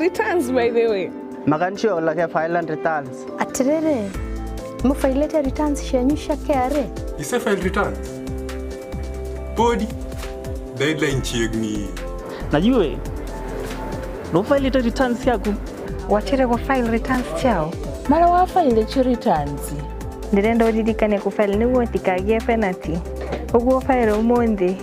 returns, by the way. Magansho like file and returns. Atrere. Mo file returns shanyusha KRA. Is a file returns? Body. Deadline chiegni. Najue. No file returns yako. Wachere kwa file returns chao. Mara wa file returns. Ndirenda udidikane ku file ni wontikagie penalty. Ogwo file umundi.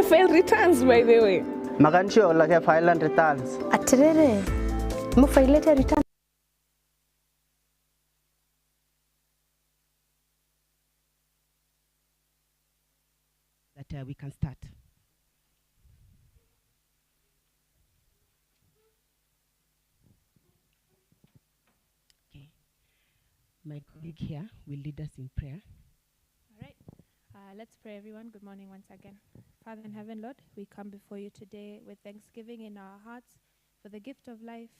File returns, by the way. Magansho like file and returns. Atrere. Mo file returns. That we can start. Okay. My colleague here will lead us in prayer. All right. Let's pray, everyone. Good morning once again. Father in heaven, Lord, we come before you today with thanksgiving in our hearts for the gift of life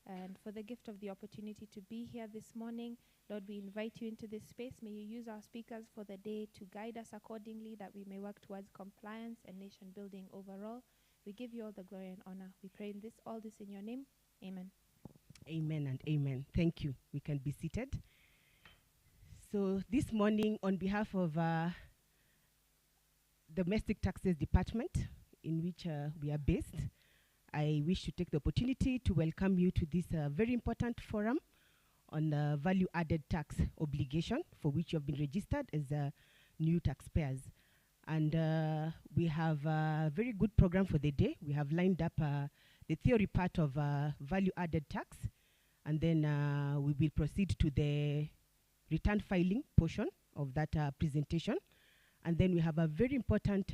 and for the gift of the opportunity to be here this morning. Lord, we invite you into this space. May you use our speakers for the day to guide us accordingly, that we may work towards compliance and nation building overall. We give you all the glory and honor. We pray in all this in your name. Amen. Amen and amen. Thank you. We can be seated. So this morning, on behalf of Domestic Taxes Department, in which we are based, I wish to take the opportunity to welcome you to this very important forum on value-added tax obligation, for which you have been registered as new taxpayers. And we have a very good program for the day. We have lined up the theory part of value-added tax, and then we will proceed to the return filing portion of that presentation. And then we have a very important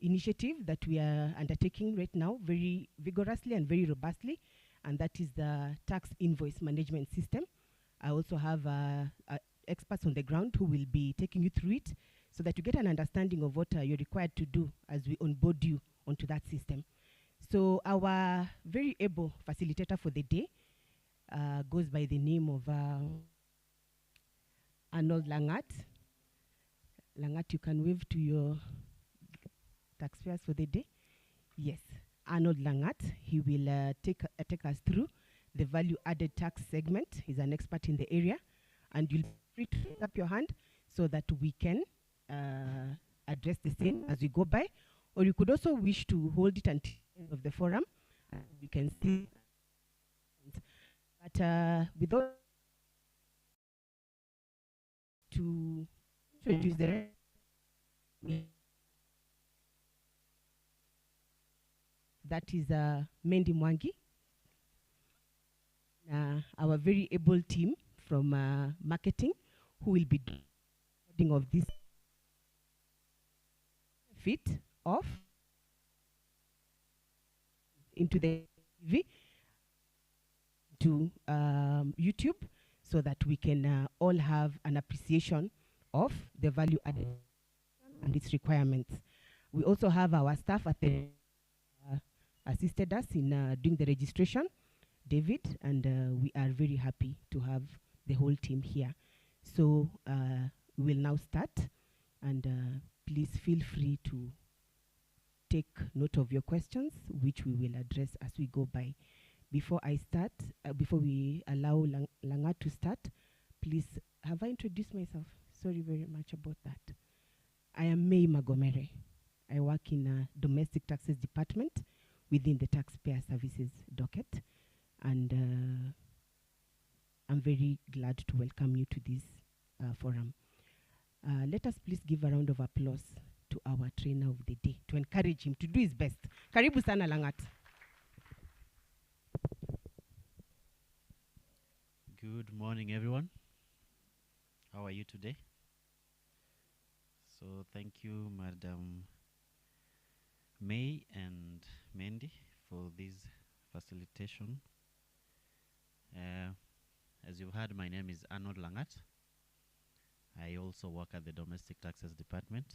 initiative that we are undertaking right now, very vigorously and very robustly, and that is the tax invoice management system. I also have experts on the ground who will be taking you through it so that you get an understanding of what you're required to do as we onboard you onto that system. So our very able facilitator for the day goes by the name of Arnold Langat. Langat, you can wave to your taxpayers for the day. Yes, Arnold Langat. He will take us through the value-added tax segment. He's an expert in the area, and you'll be free to raise up your hand so that we can address the same as we go by. Or you could also wish to hold it until the end of the forum, and we can see. But without to introduce the rest, that is Mendi Mwangi, our very able team from marketing, who will be doing of this fit off into the TV to YouTube, so that we can all have an appreciation of the value added and its requirements. We also have our staff at the assisted us in doing the registration, David, and we are very happy to have the whole team here. So we will now start, and please feel free to take note of your questions, which we will address as we go by. Before I start, before we allow Langat to start, please, have I introduced myself? Sorry very much about that. I am May Magomere. I work in Domestic Taxes Department within the Taxpayer Services docket, and I'm very glad to welcome you to this forum. Let us please give a round of applause to our trainer of the day to encourage him to do his best. Karibu sana Langat. Good morning, everyone. How are you today? So thank you, Madam May and Mandy, for this facilitation. As you've heard, my name is Arnold Langat. I also work at the Domestic Taxes Department.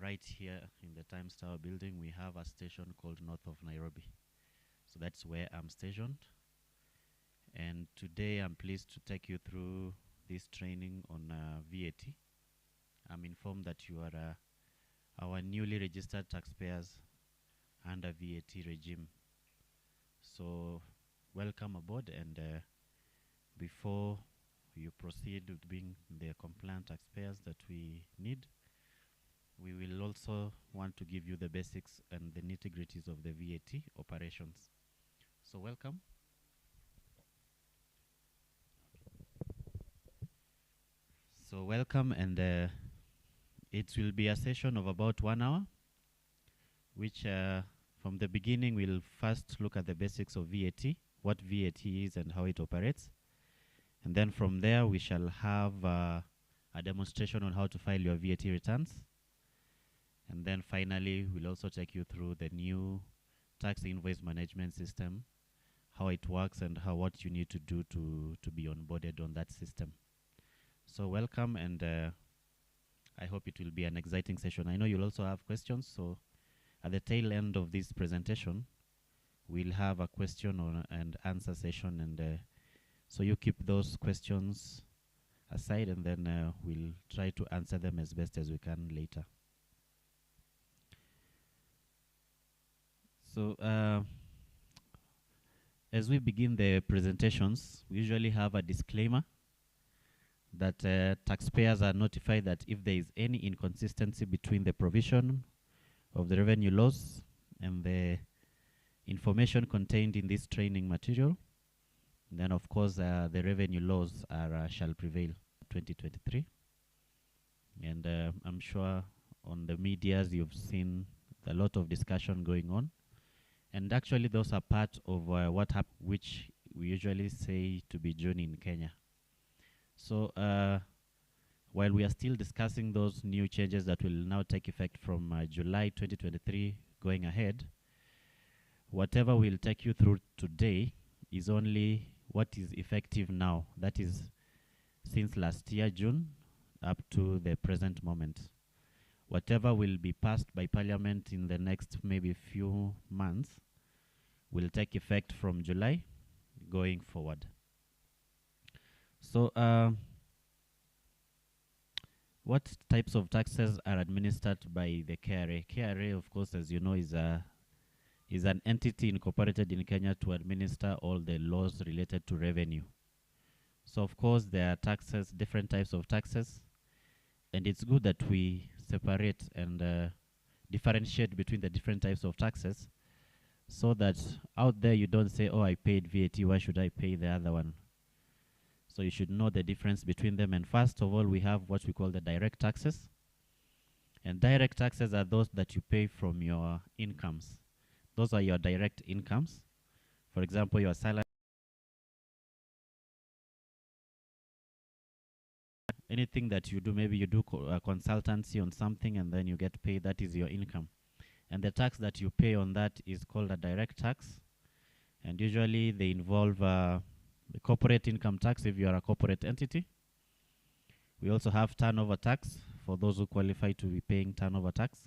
Right here in the Times Tower building, we have a station called North of Nairobi. So that's where I'm stationed. And today I'm pleased to take you through this training on VAT. I'm informed that you are our newly registered taxpayers under VAT regime. So welcome aboard, and before you proceed with being the compliant taxpayers that we need, we will also want to give you the basics and the nitty-gritties of the VAT operations. So welcome. So welcome, and it will be a session of about 1 hour, which from the beginning we'll first look at the basics of VAT, what VAT is and how it operates. And then from there we shall have a demonstration on how to file your VAT returns. And then finally we'll also take you through the new tax invoice management system, how it works and what you need to do to be onboarded on that system. So welcome, and I hope it will be an exciting session. I know you'll also have questions, so at the tail end of this presentation, we'll have a question and answer session, and so you keep those questions aside, and then we'll try to answer them as best as we can later. So as we begin the presentations, we usually have a disclaimer that taxpayers are notified that if there is any inconsistency between the provision of the revenue laws and the information contained in this training material, then of course the revenue laws shall prevail 2023. And I'm sure on the medias you've seen a lot of discussion going on, and actually those are part of what happened, which we usually say to be June in Kenya. So while we are still discussing those new changes that will now take effect from July 2023 going ahead, whatever we'll take you through today is only what is effective now. That is since last year, June, up to the present moment. Whatever will be passed by Parliament in the next maybe few months will take effect from July going forward. So what types of taxes are administered by the KRA? KRA, of course, as you know, is an entity incorporated in Kenya to administer all the laws related to revenue. So of course there are taxes, different types of taxes, and it's good that we separate and differentiate between the different types of taxes, so that out there you don't say, oh, I paid VAT, why should I pay the other one? So you should know the difference between them. And first of all, we have what we call the direct taxes. And direct taxes are those that you pay from your incomes. Those are your direct incomes. For example, your salary. Anything that you do, maybe you do consultancy on something and then you get paid, that is your income. And the tax that you pay on that is called a direct tax. And usually they involve the corporate income tax if you are a corporate entity. We also have turnover tax for those who qualify to be paying turnover tax.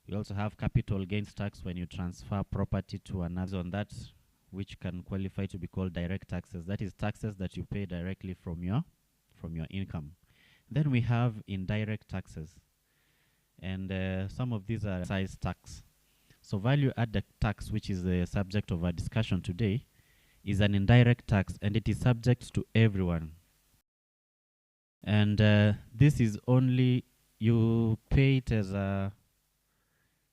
We also have capital gains tax when you transfer property to another, on that, which can qualify to be called direct taxes. That is taxes that you pay directly from your income. Then we have indirect taxes, and some of these are excise tax. So value added tax, which is the subject of our discussion today, is an indirect tax, and it is subject to everyone. And this is only, you pay it as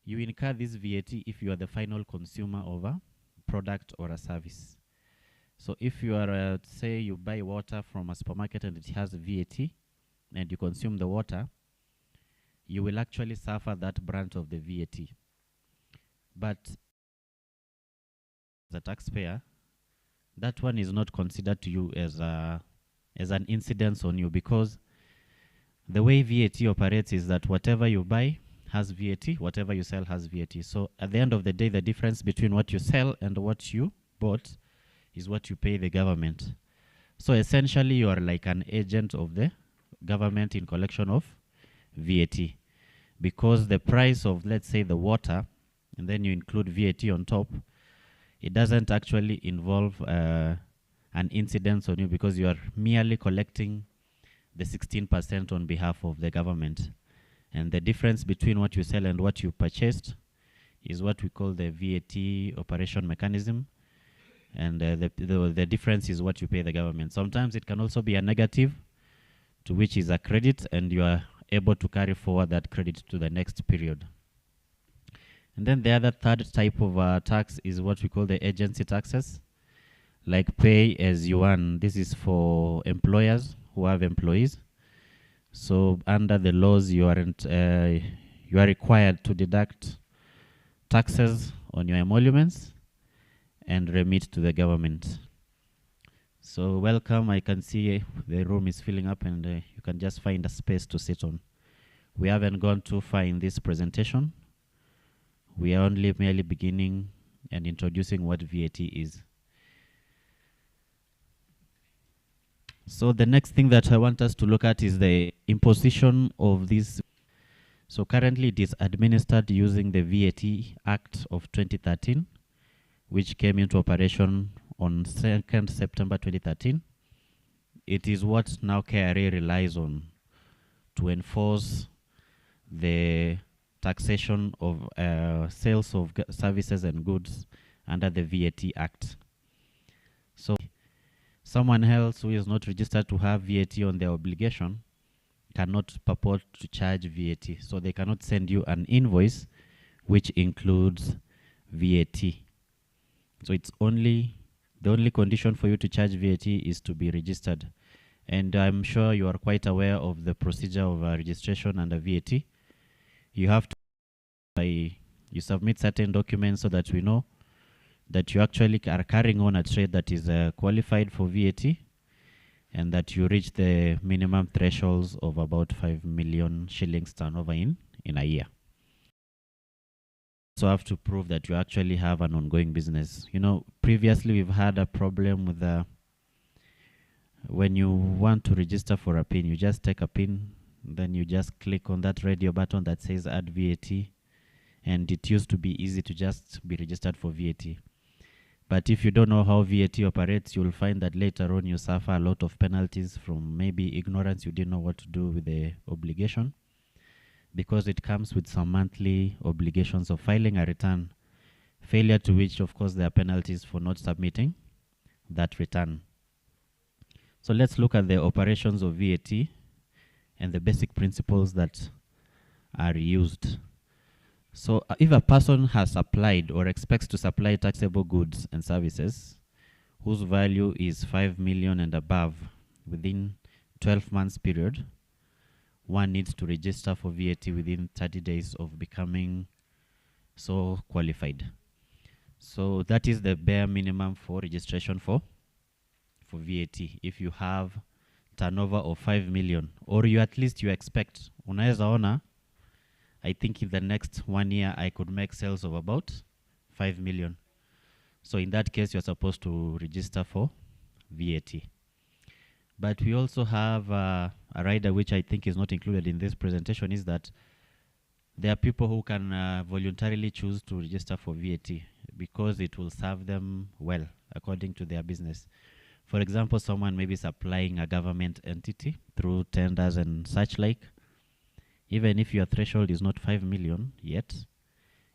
you incur this VAT if you are the final consumer of a product or a service. So if you are, say you buy water from a supermarket and it has VAT, and you consume the water, you will actually suffer that branch of the VAT. But as a taxpayer, that one is not considered to you as an incidence on you, because the way VAT operates is that whatever you buy has VAT, whatever you sell has VAT. So at the end of the day, the difference between what you sell and what you bought is what you pay the government. So essentially, you are like an agent of the government in collection of VAT, because the price of, let's say, the water, and then you include VAT on top, it doesn't actually involve an incidence on you, because you are merely collecting the 16% on behalf of the government. And the difference between what you sell and what you purchased is what we call the VAT operation mechanism. And the difference is what you pay the government. Sometimes it can also be a negative, to which is a credit, and you are able to carry forward that credit to the next period. And then the other third type of tax is what we call the agency taxes, like pay as you earn. This is for employers who have employees. So under the laws, you are required to deduct taxes on your emoluments and remit to the government. So welcome. I can see the room is filling up, and you can just find a space to sit on. We haven't gone too far in this presentation. We are only merely beginning and introducing what VAT is. So the next thing that I want us to look at is the imposition of this. So currently it is administered using the VAT Act of 2013, which came into operation on 2nd September 2013. It is what now KRA relies on to enforce the taxation of sales of services and goods under the VAT Act. So someone else who is not registered to have VAT on their obligation cannot purport to charge VAT. So they cannot send you an invoice which includes VAT. So it's only, the only condition for you to charge VAT is to be registered. And I'm sure you are quite aware of the procedure of registration under VAT. You have to, you submit certain documents so that we know that you actually are carrying on a trade that is qualified for VAT, and that you reach the minimum thresholds of about 5 million shillings turnover in a year. So have to prove that you actually have an ongoing business. You know, previously we've had a problem with when you want to register for a PIN, you just take a PIN, then you just click on that radio button that says add VAT, and it used to be easy to just be registered for VAT. But if you don't know how VAT operates, you'll find that later on you suffer a lot of penalties from maybe ignorance. You didn't know what to do with the obligation, because it comes with some monthly obligations of filing a return, failure to which, of course, there are penalties for not submitting that return. So let's look at the operations of VAT and the basic principles that are used. So if a person has supplied or expects to supply taxable goods and services whose value is 5 million and above within 12 months period, one needs to register for VAT within 30 days of becoming so qualified. So that is the bare minimum for registration for VAT. If you have turnover of 5 million, or you at least you expect, unaweza ona, I think in the next 1 year I could make sales of about 5 million. So in that case, you're supposed to register for VAT. But we also have a rider which I think is not included in this presentation, is that there are people who can voluntarily choose to register for VAT because it will serve them well according to their business. For example, someone may be supplying a government entity through tenders and such like. Even if your threshold is not 5 million yet,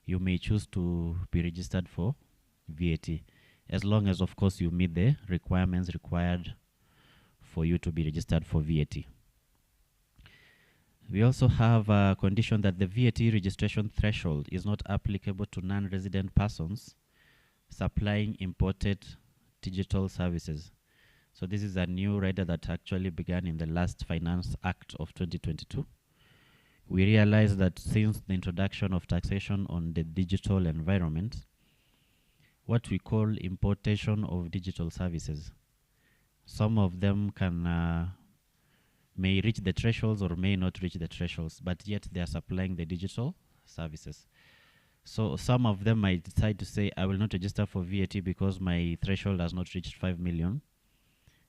you may choose to be registered for VAT, as long as, of course, you meet the requirements required for you to be registered for VAT. We also have a condition that the VAT registration threshold is not applicable to non-resident persons supplying imported digital services. So this is a new rider that actually began in the last Finance Act of 2022. We realized that since the introduction of taxation on the digital environment, what we call importation of digital services, some of them can may reach the thresholds or may not reach the thresholds, but yet they are supplying the digital services. So some of them might decide to say, I will not register for VAT because my threshold has not reached 5 million.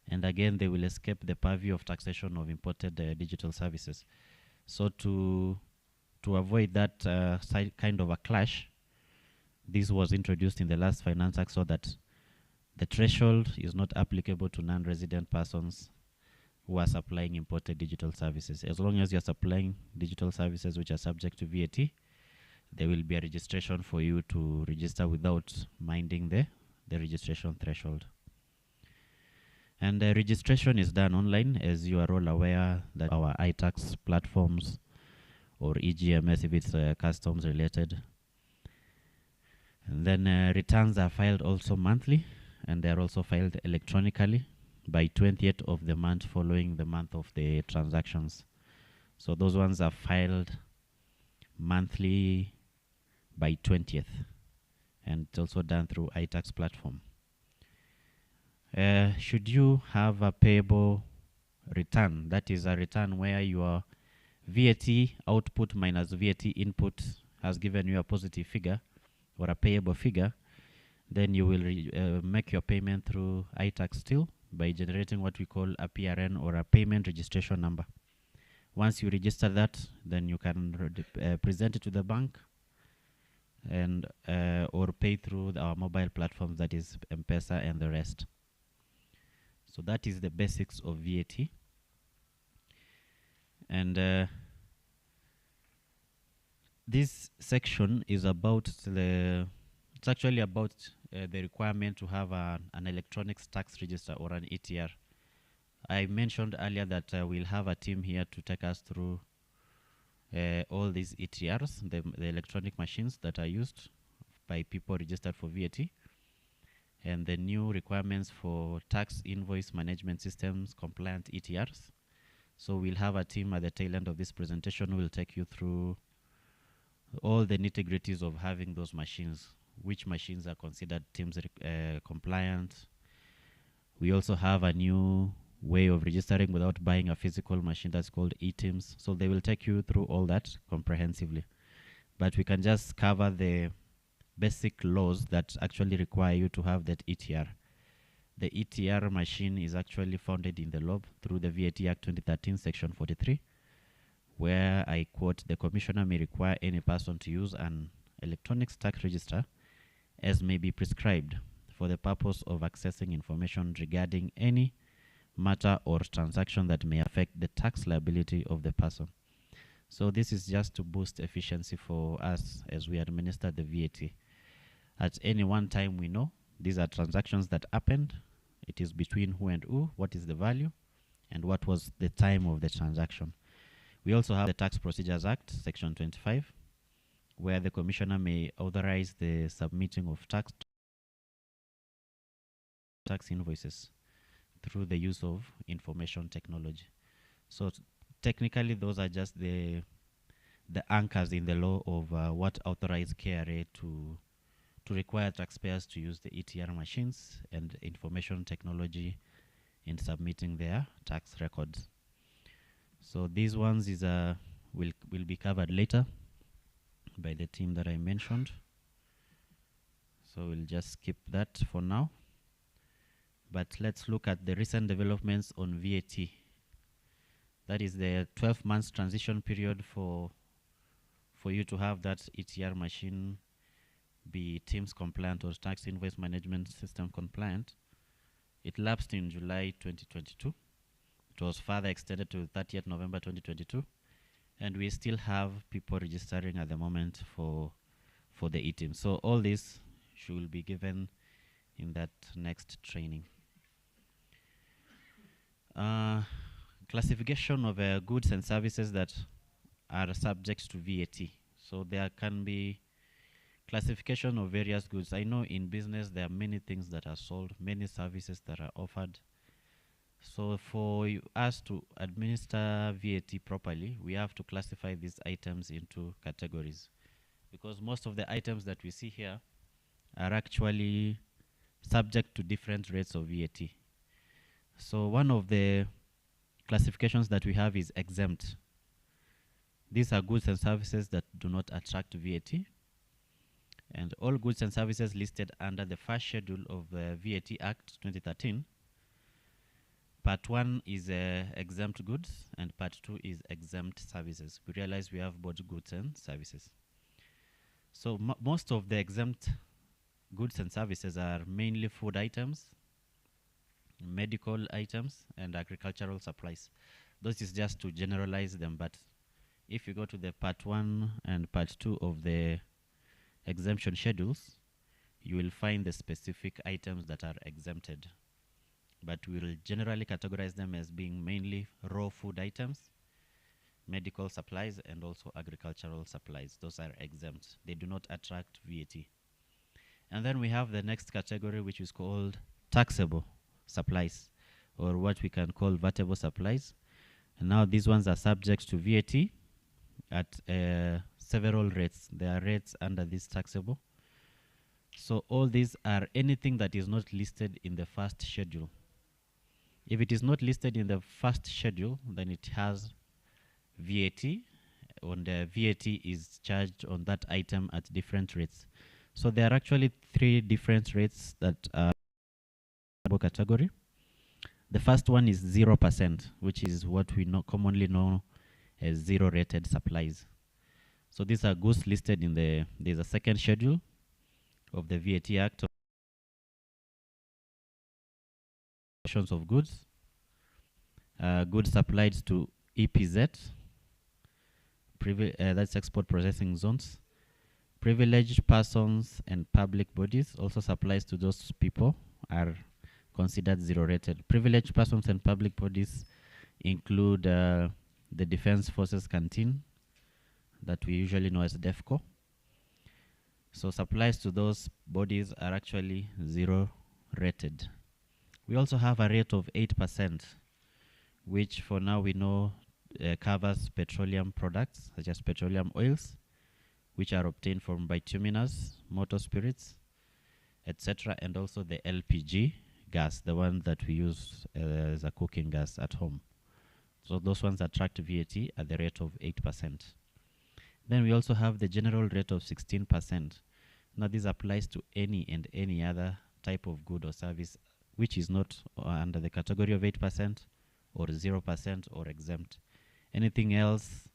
And again, they will escape the purview of taxation of imported digital services. So to avoid that kind of a clash, this was introduced in the last Finance Act so that the threshold is not applicable to non-resident persons who are supplying imported digital services. As long as you're supplying digital services which are subject to VAT, there will be a registration for you to register without minding the registration threshold. And the registration is done online, as you are all aware that our iTax platforms or EGMS if it's customs related. And then returns are filed also monthly, and they are also filed electronically by 20th of the month following the month of the transactions. So those ones are filed monthly by 20th, and it's also done through iTax platform. Should you have a payable return, that is a return where your VAT output minus VAT input has given you a positive figure or a payable figure, then you will make your payment through iTax still by generating what we call a PRN or a payment registration number. Once you register that, then you can present it to the bank and or pay through our mobile platforms, that is M-Pesa and the rest. So that is the basics of VAT. And this section is about it's actually about the requirement to have an electronic tax register or an ETR. I mentioned earlier that we'll have a team here to take us through all these ETRs, the electronic machines that are used by people registered for VAT, and the new requirements for tax invoice management systems compliant ETRs. So we'll have a team at the tail end of this presentation who will take you through all the nitty-gritties of having those machines, which machines are considered TIMS compliant. We also have a new way of registering without buying a physical machine that's called eTIMS. So they will take you through all that comprehensively. But we can just cover the basic laws that actually require you to have that ETR. The ETR machine is actually founded in the law through the VAT Act 2013, Section 43, where I quote, the Commissioner may require any person to use an electronic tax register as may be prescribed for the purpose of accessing information regarding any matter or transaction that may affect the tax liability of the person. So this is just to boost efficiency for us as we administer the VAT. At any one time, we know these are transactions that happened. It is between who and who, what is the value, and what was the time of the transaction. We also have the Tax Procedures Act, Section 25, where the Commissioner may authorize the submitting of tax invoices through the use of information technology. So technically, those are just the anchors in the law of what authorized KRA to require taxpayers to use the ETR machines and information technology in submitting their tax records. So these ones is will be covered later by the team that I mentioned. So we'll just skip that for now. But let's look at the recent developments on VAT. That is the 12 months transition period for you to have that ETR machine be TIMS compliant or tax invoice management system compliant. It lapsed in July 2022. It was further extended to 30th November 2022. And we still have people registering at the moment for the eTIMS. So all this should be given in that next training. Classification of goods and services that are subject to VAT. So there can be classification of various goods. I know in business there are many things that are sold, many services that are offered. So for us to administer VAT properly, we have to classify these items into categories, because most of the items that we see here are actually subject to different rates of VAT. So one of the classifications that we have is exempt. These are goods and services that do not attract VAT. And all goods and services listed under the first schedule of the VAT Act 2013. Part 1 is exempt goods and Part 2 is exempt services. We realize we have both goods and services. So most of the exempt goods and services are mainly food items, medical items, and agricultural supplies. This is just to generalize them, but if you go to the Part 1 and Part 2 of the exemption schedules, you will find the specific items that are exempted. But we will generally categorize them as being mainly raw food items, medical supplies, and also agricultural supplies. Those are exempt. They do not attract VAT. And then we have the next category, which is called taxable supplies, or what we can call VAT-able supplies. And now these ones are subject to VAT at several rates. There are rates under this taxable. So all these are anything that is not listed in the first schedule. If it is not listed in the first schedule, then it has VAT, and the VAT is charged on that item at different rates. So there are actually 3 different rates that are category. The first one is 0%, which is what we commonly know as zero-rated supplies. So these are goods listed in there's a second schedule of the VAT Act of goods. Goods supplied to EPZ, that's export processing zones. Privileged persons and public bodies, also supplies to those people, are considered zero-rated. Privileged persons and public bodies include the Defense Forces Canteen, that we usually know as DEFCO. So supplies to those bodies are actually zero-rated. We also have a rate of 8%, which for now we know covers petroleum products, such as petroleum oils, which are obtained from bituminous, motor spirits, etc., and also the LPG gas, the one that we use as a cooking gas at home. So those ones attract VAT at the rate of 8%. Then we also have the general rate of 16%. Now this applies to any and any other type of good or service which is not under the category of 8% or 0% or exempt. Anything else,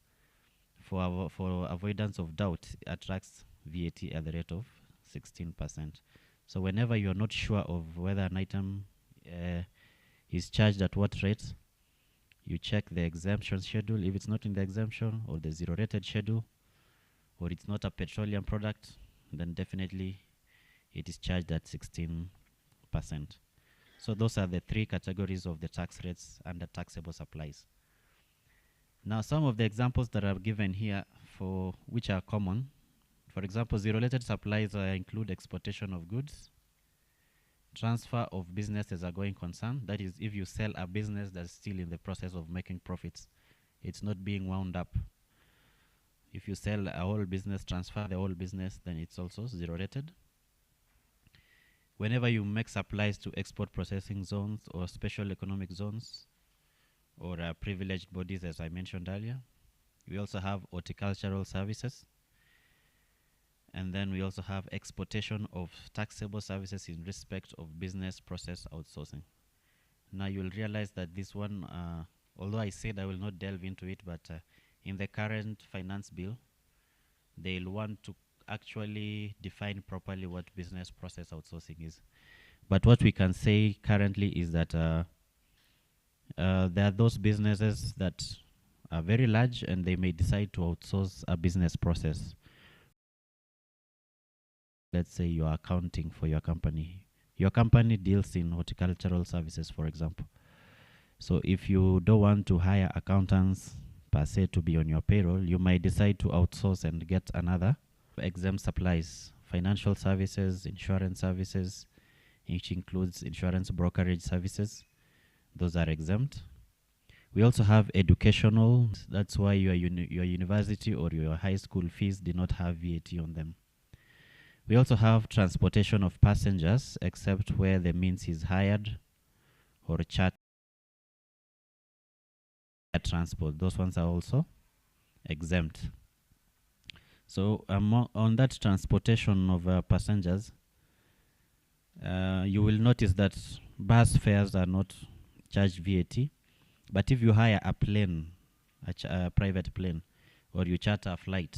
for avoidance of doubt, attracts VAT at the rate of 16%. So whenever you're not sure of whether an item is charged at what rate, you check the exemption schedule. If it's not in the exemption or the zero-rated schedule, or it's not a petroleum product, then definitely it is charged at 16%. So those are the 3 categories of the tax rates under taxable supplies. Now some of the examples that are given here for which are common. For example, zero-rated supplies include exportation of goods, transfer of business as a going concern. That is, if you sell a business that's still in the process of making profits, it's not being wound up. If you sell a whole business, transfer the whole business, then it's also zero-rated. Whenever you make supplies to export processing zones or special economic zones or privileged bodies, as I mentioned earlier. We also have horticultural services. And then we also have exportation of taxable services in respect of business process outsourcing. Now you'll realize that this one, although I said I will not delve into it, but in the current finance bill, they'll want to actually define properly what business process outsourcing is. But what we can say currently is that there are those businesses that are very large and they may decide to outsource a business process. Let's say you are accounting for your company. Your company deals in horticultural services, for example. So if you don't want to hire accountants per se to be on your payroll, you might decide to outsource and get another exempt supplies, financial services, insurance services, which includes insurance brokerage services. Those are exempt. We also have educational. That's why your university or your high school fees do not have VAT on them. We also have transportation of passengers, except where the means is hired or chartered transport. Those ones are also exempt. So on that transportation of passengers, you will notice that bus fares are not charged VAT, but if you hire a plane, a private plane, or you charter a flight,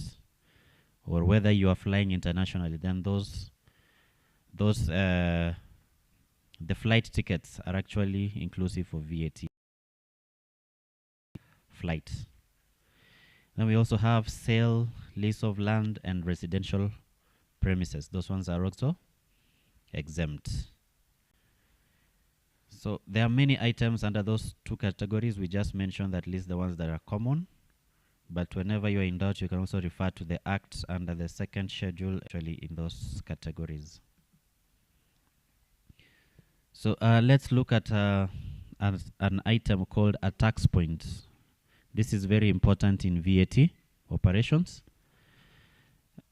or whether you are flying internationally, then the flight tickets are actually inclusive of VAT flights. Then we also have sale, lease of land, and residential premises. Those ones are also exempt. So there are many items under those two categories. We just mentioned at least the ones that are common. But whenever you're in doubt, you can also refer to the acts under the second schedule actually in those categories. So let's look at an item called a tax point. This is very important in VAT operations.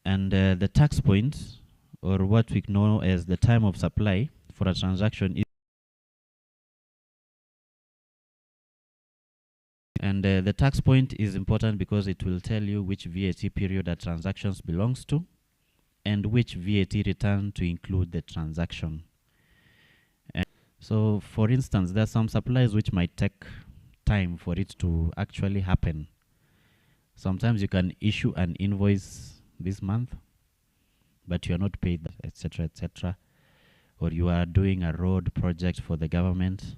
And the tax point, or what we know as the time of supply for a transaction, is the tax point is important because it will tell you which VAT period a transaction belongs to and which VAT return to include the transaction. And so, for instance, there are some supplies which might take time for it to actually happen. Sometimes you can issue an invoice this month, but you are not paid, etc., etc. Or you are doing a road project for the government.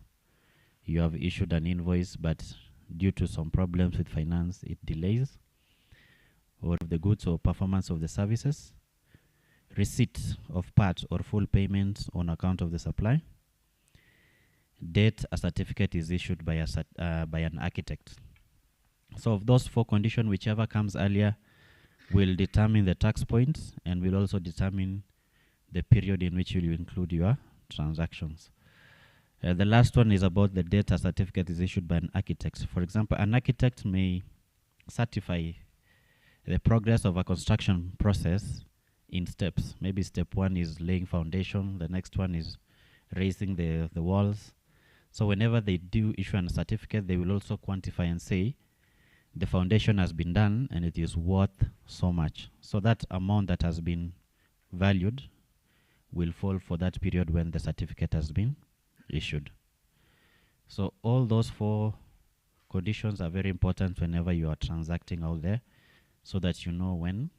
You have issued an invoice, but due to some problems with finance, it delays, or the goods or performance of the services, receipt of part or full payment on account of the supply, date a certificate is issued by an architect. So of those four conditions, whichever comes earlier will determine the tax point and will also determine the period in which you include your transactions. The last one is about the date a certificate is issued by an architect. For example, an architect may certify the progress of a construction process in steps. Maybe step one is laying foundation, the next one is raising the walls. So whenever they do issue a certificate, they will also quantify and say the foundation has been done and it is worth so much. So that amount that has been valued will fall for that period when the certificate has been issued. So all those four conditions are very important whenever you are transacting out there, so that you know when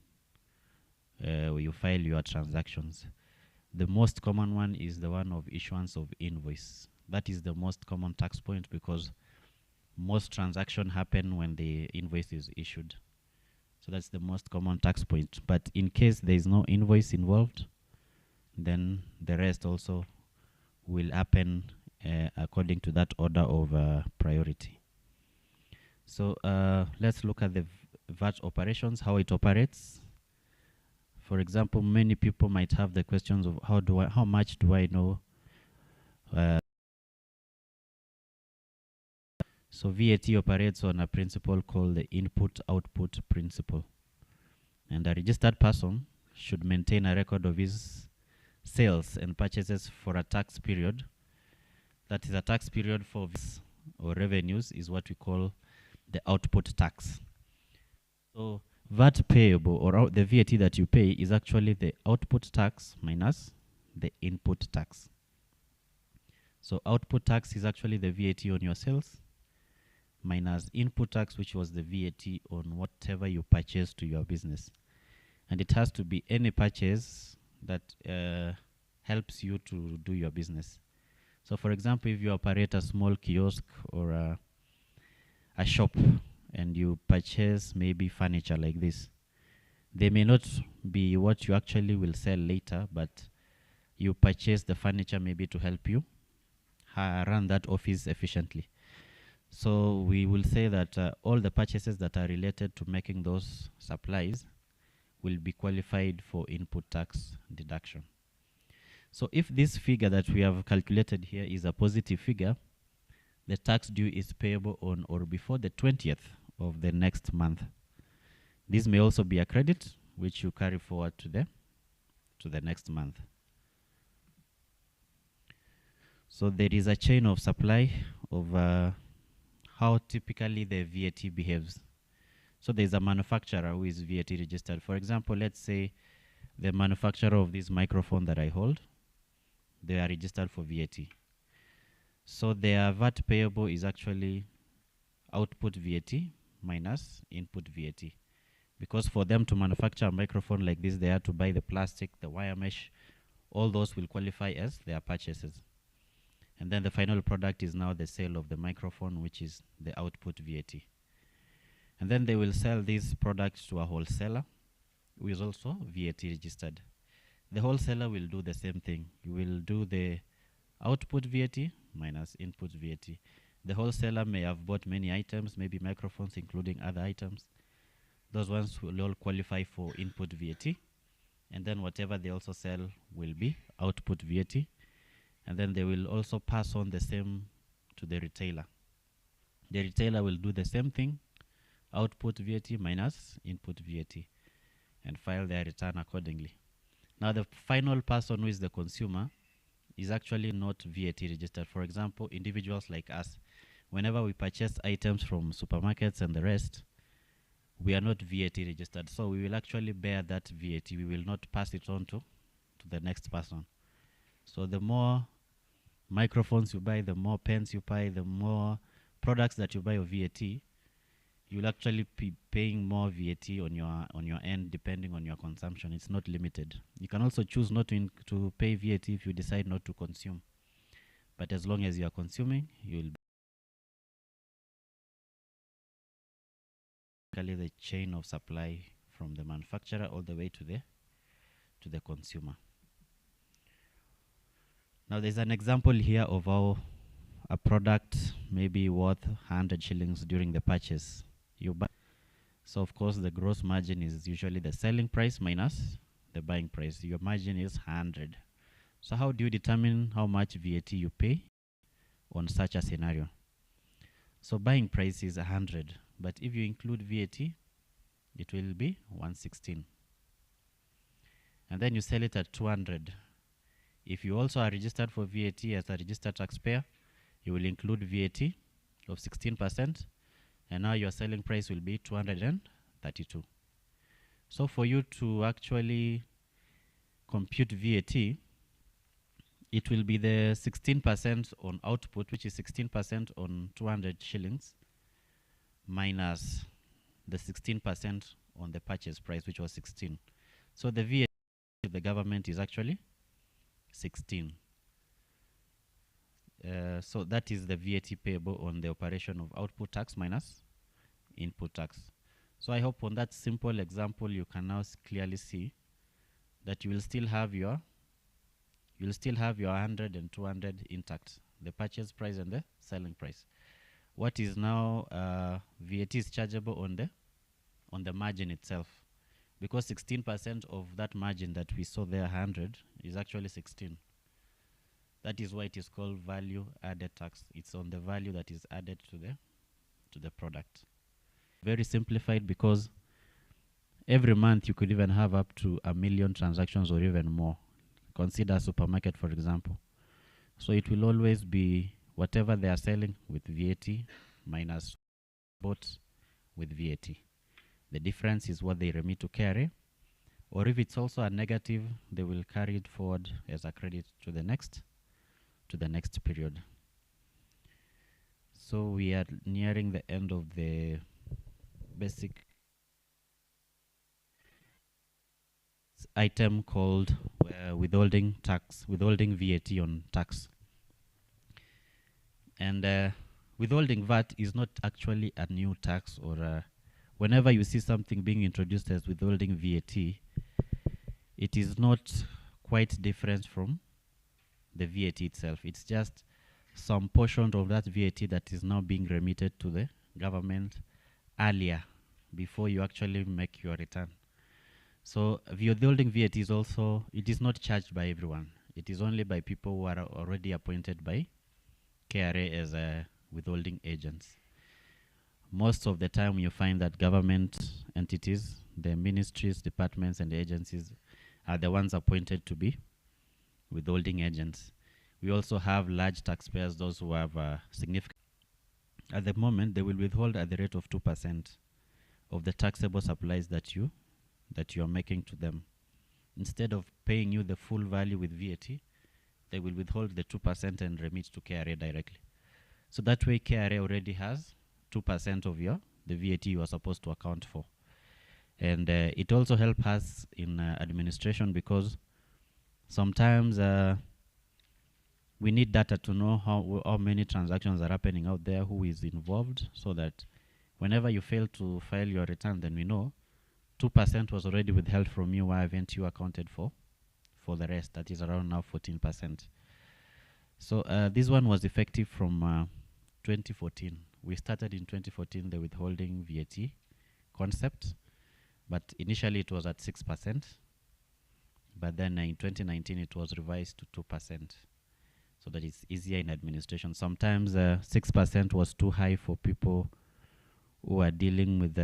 you file your transactions. The most common one is the one of issuance of invoice. That is the most common tax point because most transactions happen when the invoice is issued. So that's the most common tax point. But in case there is no invoice involved, then the rest also will happen according to that order of priority. So let's look at the VAT operations, how it operates. For example, many people might have the questions of how much do I know? So VAT operates on a principle called the input-output principle. And a registered person should maintain a record of his sales and purchases for a tax period. That is, a tax period for or revenues is what we call the output tax. So VAT payable, or the VAT that you pay, is actually the output tax minus the input tax. So output tax is actually the VAT on your sales minus input tax, which was the VAT on whatever you purchase to your business. And it has to be any purchase that helps you to do your business. So for example, if you operate a small kiosk or a shop and you purchase maybe furniture like this, they may not be what you actually will sell later, but you purchase the furniture maybe to help you run that office efficiently. So we will say that all the purchases that are related to making those supplies will be qualified for input tax deduction. So if this figure that we have calculated here is a positive figure, the tax due is payable on or before the 20th of the next month. This may also be a credit, which you carry forward to the next month. So there is a chain of supply of how typically the VAT behaves. So there's a manufacturer who is VAT registered. For example, let's say the manufacturer of this microphone that I hold, they are registered for VAT. So their VAT payable is actually output VAT minus input VAT. Because for them to manufacture a microphone like this, they have to buy the plastic, the wire mesh, all those will qualify as their purchases. And then the final product is now the sale of the microphone, which is the output VAT. And then they will sell these products to a wholesaler, who is also VAT registered. The wholesaler will do the same thing. You will do the output VAT minus input VAT. The wholesaler may have bought many items, maybe microphones, including other items. Those ones will all qualify for input VAT. And then whatever they also sell will be output VAT. And then they will also pass on the same to the retailer. The retailer will do the same thing, output VAT minus input VAT, and file their return accordingly. Now the final person, who is the consumer, is actually not VAT registered. For example, individuals like us, whenever we purchase items from supermarkets and the rest, we are not VAT registered. So we will actually bear that VAT. We will not pass it on to the next person. So the more microphones you buy, the more pens you buy, the more products that you buy of VAT, you'll actually be paying more VAT on your end, depending on your consumption. It's not limited. You can also choose not to pay VAT if you decide not to consume. But as long as you are consuming, you'll basically the chain of supply from the manufacturer all the way to the consumer. Now there's an example here of how a product may be worth 100 shillings during the purchase. You buy. So of course the gross margin is usually the selling price minus the buying price. Your margin is 100. So how do you determine how much VAT you pay on such a scenario? So buying price is 100, but if you include VAT, it will be 116. And then you sell it at 200. If you also are registered for VAT as a registered taxpayer, you will include VAT of 16%, and now your selling price will be 232. So for you to actually compute VAT, it will be the 16% on output, which is 16% on 200 shillings, minus the 16% on the purchase price, which was 16. So the VAT of the government is actually 16. So that is the VAT payable on the operation of output tax minus input tax. So I hope on that simple example you can now clearly see that you will still have your 100 and 200 intact, the purchase price and the selling price. What is now VAT is chargeable on the margin itself, because 16% of that margin that we saw there, 100, is actually 16. That is why it is called value added tax. It's on the value that is added to the product. Very simplified, because every month you could even have up to 1 million transactions or even more. Consider a supermarket, for example. So it will always be whatever they are selling with VAT minus bought with VAT. The difference is what they remit to KRA, or if it's also a negative, they will carry it forward as a credit to the next period. So we are nearing the end of the basic item called withholding VAT on tax. And withholding VAT is not actually a new tax, or whenever you see something being introduced as withholding VAT, it is not quite different from the VAT itself. It's just some portion of that VAT that is now being remitted to the government earlier, before you actually make your return. So withholding VAT is also, it is not charged by everyone. It is only by people who are already appointed by KRA as withholding agents. Most of the time you find that government entities, the ministries, departments and agencies are the ones appointed to be withholding agents. We also have large taxpayers, those who have significant. At the moment, they will withhold at the rate of 2% of the taxable supplies that you are making to them. Instead of paying you the full value with VAT, they will withhold the 2% and remit to KRA directly. So that way KRA already has 2% of the VAT you are supposed to account for. And it also helps us in administration, because sometimes we need data to know how many transactions are happening out there, who is involved, so that whenever you fail to file your return, then we know 2% was already withheld from you. Why haven't you accounted for the rest? That is around now 14%. So this one was effective from 2014. We started in 2014 the withholding VAT concept, but initially it was at 6%. But then in 2019 it was revised to 2%, so that it's easier in administration. Sometimes 6% was too high for people who are dealing with,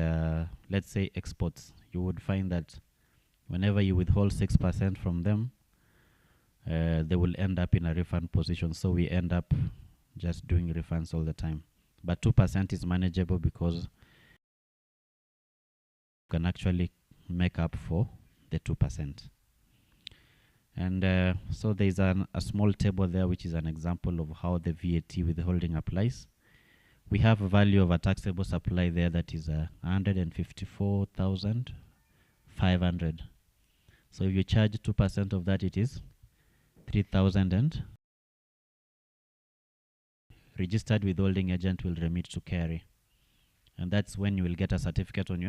let's say, exports. You would find that whenever you withhold 6% from them, they will end up in a refund position. So we end up just doing refunds all the time. But 2% is manageable, because you can actually make up for the 2%. And so there's a small table there, which is an example of how the VAT withholding applies. We have a value of a taxable supply there that is 154,500. So if you charge 2% of that, it is 3,000, and registered withholding agent will remit to KRA. And that's when you will get a certificate on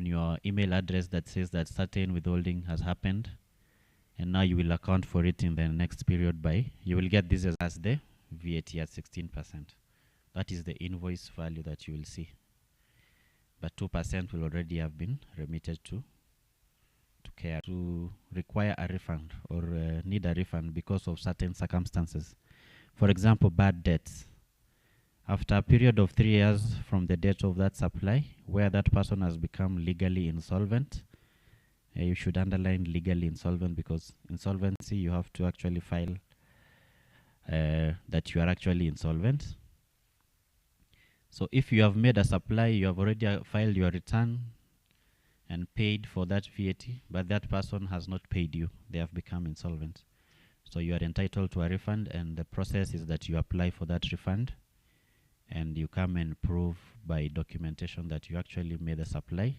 your email address that says that certain withholding has happened, and now you will account for it in the next period you will get this as the VAT at 16%. That is the invoice value that you will see. But 2% will already have been remitted to KRA. To require a refund or need a refund because of certain circumstances. For example, bad debts. After a period of 3 years from the date of that supply, where that person has become legally insolvent, you should underline legally insolvent, because insolvency, you have to actually file that you are actually insolvent. So if you have made a supply, you have already filed your return and paid for that VAT, but that person has not paid you, they have become insolvent. So you are entitled to a refund, and the process is that you apply for that refund, and you come and prove by documentation that you actually made a supply.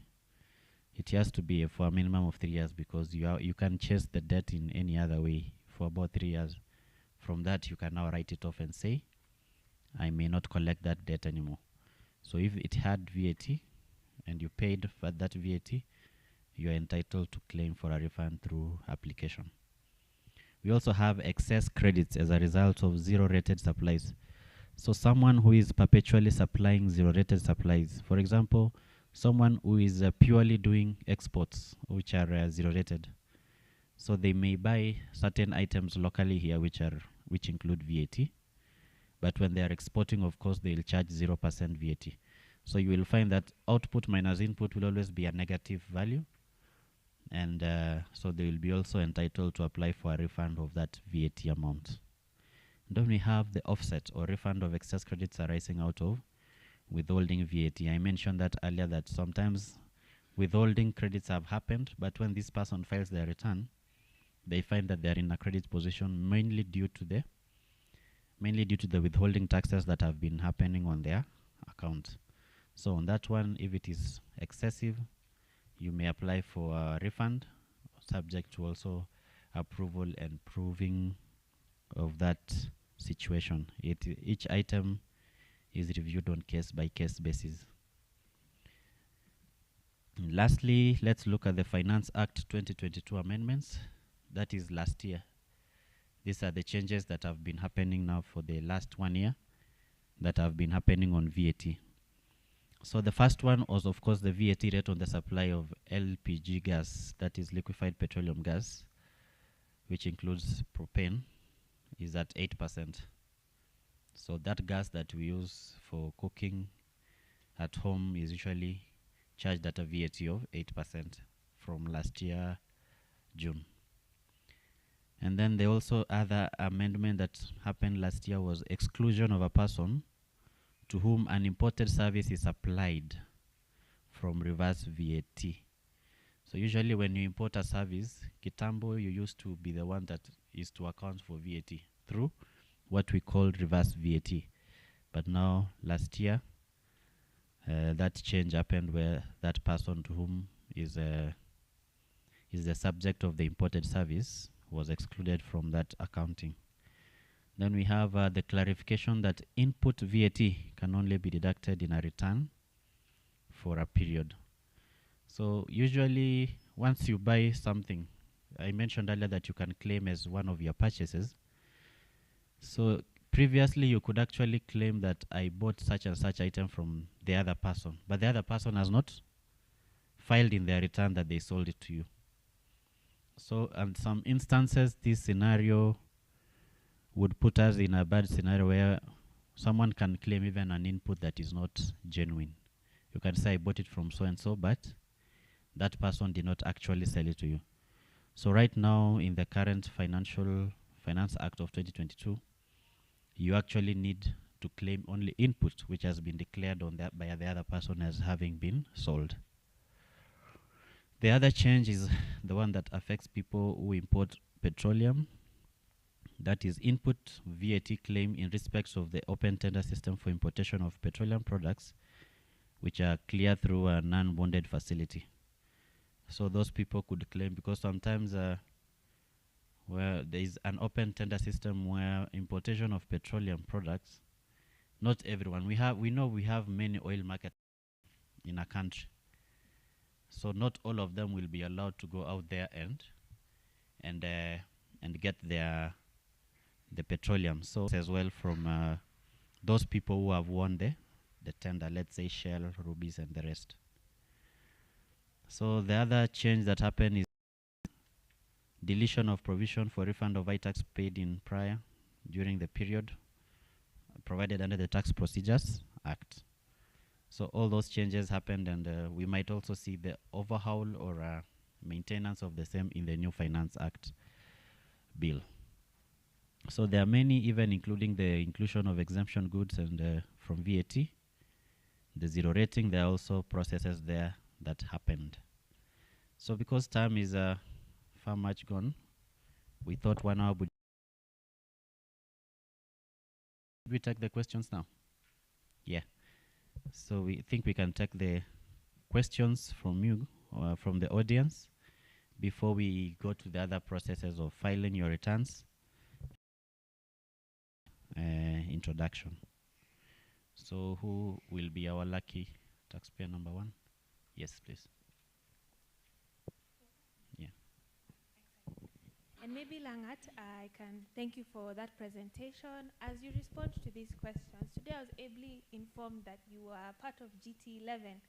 It has to be for a minimum of 3 years, because you can chase the debt in any other way for about 3 years. From that, you can now write it off and say, I may not collect that debt anymore. So if it had VAT and you paid for that VAT, you are entitled to claim for a refund through application. We also have excess credits as a result of zero-rated supplies. So someone who is perpetually supplying zero-rated supplies, for example, someone who is purely doing exports, which are zero-rated. So they may buy certain items locally here, which include VAT. But when they are exporting, of course, they will charge 0% VAT. So you will find that output minus input will always be a negative value. And so they will be also entitled to apply for a refund of that VAT amount. Then we have the offset or refund of excess credits arising out of withholding VAT. I mentioned that earlier, that sometimes withholding credits have happened, but when this person files their return, they find that they are in a credit position mainly due to the withholding taxes that have been happening on their account. So on that one, if it is excessive, you may apply for a refund, subject to also approval and proving of that situation. Each item is reviewed on case-by-case basis. And lastly, let's look at the Finance Act 2022 amendments. That is last year. These are the changes that have been happening now for the last 1 year that have been happening on VAT. So the first one was, of course, the VAT rate on the supply of LPG gas, that is liquefied petroleum gas, which includes propane, is at 8%. So that gas that we use for cooking at home is usually charged at a VAT of 8% from last year, June. And then the also other amendment that happened last year was exclusion of a person to whom an imported service is supplied from reverse VAT. So usually when you import a service, Kitambo, you used to be the one that is to account for VAT through what we call reverse VAT. But now, last year, that change happened where that person to whom is the subject of the imported service was excluded from that accounting. Then we have the clarification that input VAT can only be deducted in a return for a period. So usually once you buy something, I mentioned earlier that you can claim as one of your purchases. So previously you could actually claim that I bought such and such item from the other person, but the other person has not filed in their return that they sold it to you. So in some instances, this scenario would put us in a bad scenario where someone can claim even an input that is not genuine. You can say I bought it from so and so, but that person did not actually sell it to you. So right now in the current Finance Act of 2022, you actually need to claim only input which has been declared on that by the other person as having been sold. The other change is the one that affects people who import petroleum. That is input VAT claim in respect of the open tender system for importation of petroleum products which are cleared through a non-bonded facility. So those people could claim, because sometimes where there is an open tender system where importation of petroleum products, not everyone, we know we have many oil markets in a country. So not all of them will be allowed to go out there and get the petroleum. So as well from those people who have won the tender, let's say Shell, Rubies, and the rest. So the other change that happened is deletion of provision for refund of VAT tax paid in prior during the period provided under the Tax Procedures Act. So all those changes happened, and we might also see the overhaul or maintenance of the same in the new Finance Act bill. So there are many, even including the inclusion of exemption goods and from VAT, the zero rating. There are also processes there that happened. So because time is far much gone, we thought 1 hour would. We take the questions now? Yeah. So we think we can take the questions from you, from the audience, before we go to the other processes of filing your returns. Introduction. So who will be our lucky taxpayer number 1? Yes, please. Yeah. And maybe Langat, I can thank you for that presentation. As you respond to these questions, today I was ably informed that you are part of GT11.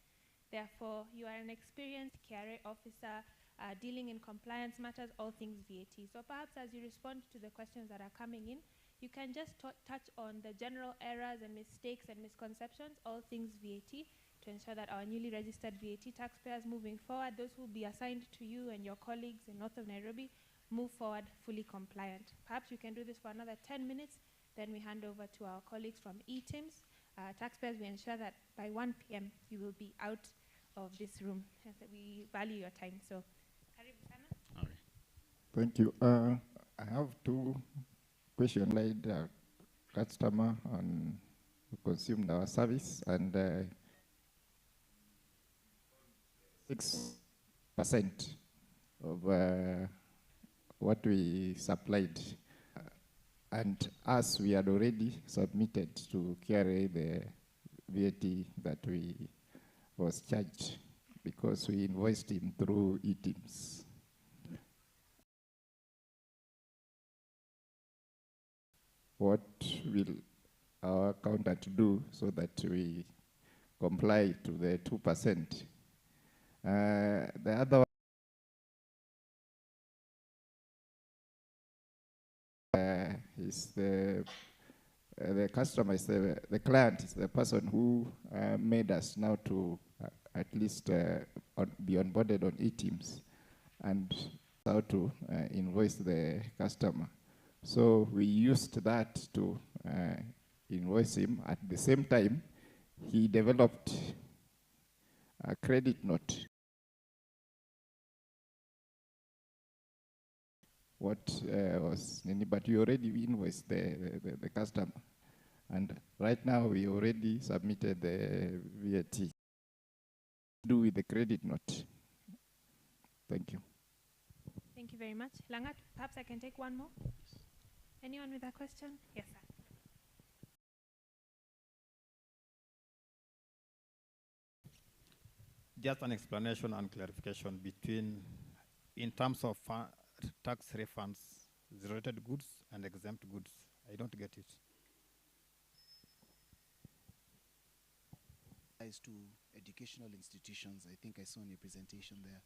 Therefore, you are an experienced KRA officer dealing in compliance matters, all things VAT. So perhaps as you respond to the questions that are coming in, you can just touch on the general errors and mistakes and misconceptions, all things VAT, to ensure that our newly registered VAT taxpayers moving forward, those who will be assigned to you and your colleagues in north of Nairobi, move forward fully compliant. Perhaps we can do this for another 10 minutes, then we hand over to our colleagues from eTIMS. Taxpayers, we ensure that by 1 p.m. you will be out of this room. We value your time. So, karibu sana. All right. Thank you. I have 2 questions. Like the customer on who consumed our service, and 6% of what we supplied. And as we had already submitted to KRA the VAT that we was charged, because we invoiced him through eTIMS. What will our accountant do so that we comply to the 2%? The other one is the customer, is the client, is the person who made us now to at least be onboarded on eTIMS and how to invoice the customer. So we used that to invoice him. At the same time, he developed a credit note. What was Nini, but you already invoiced the customer. And right now we already submitted the VAT. Do with the credit note. Thank you. Thank you very much. Langat, perhaps I can take one more. Anyone with a question? Yes, sir. Just an explanation and clarification between, in terms of tax refunds, zero-rated goods and exempt goods. I don't get it. As to educational institutions, I think I saw in your presentation there.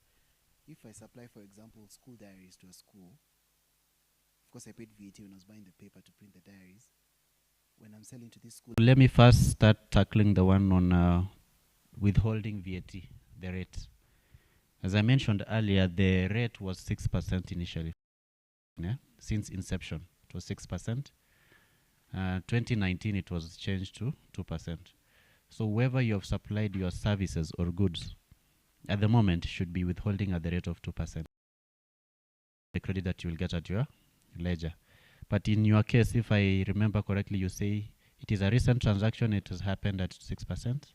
If I supply, for example, school diaries to a school, of course I paid VAT when I was buying the paper to print the diaries. When I'm selling to this school... Let me first start tackling the one on withholding VAT, the rate. As I mentioned earlier, the rate was 6% initially. Yeah? Since inception, it was 6%. 2019, it was changed to 2%. So whoever you have supplied your services or goods, at the moment should be withholding at the rate of 2%. The credit that you will get at your ledger. But in your case, if I remember correctly, you say it is a recent transaction, it has happened at 6%?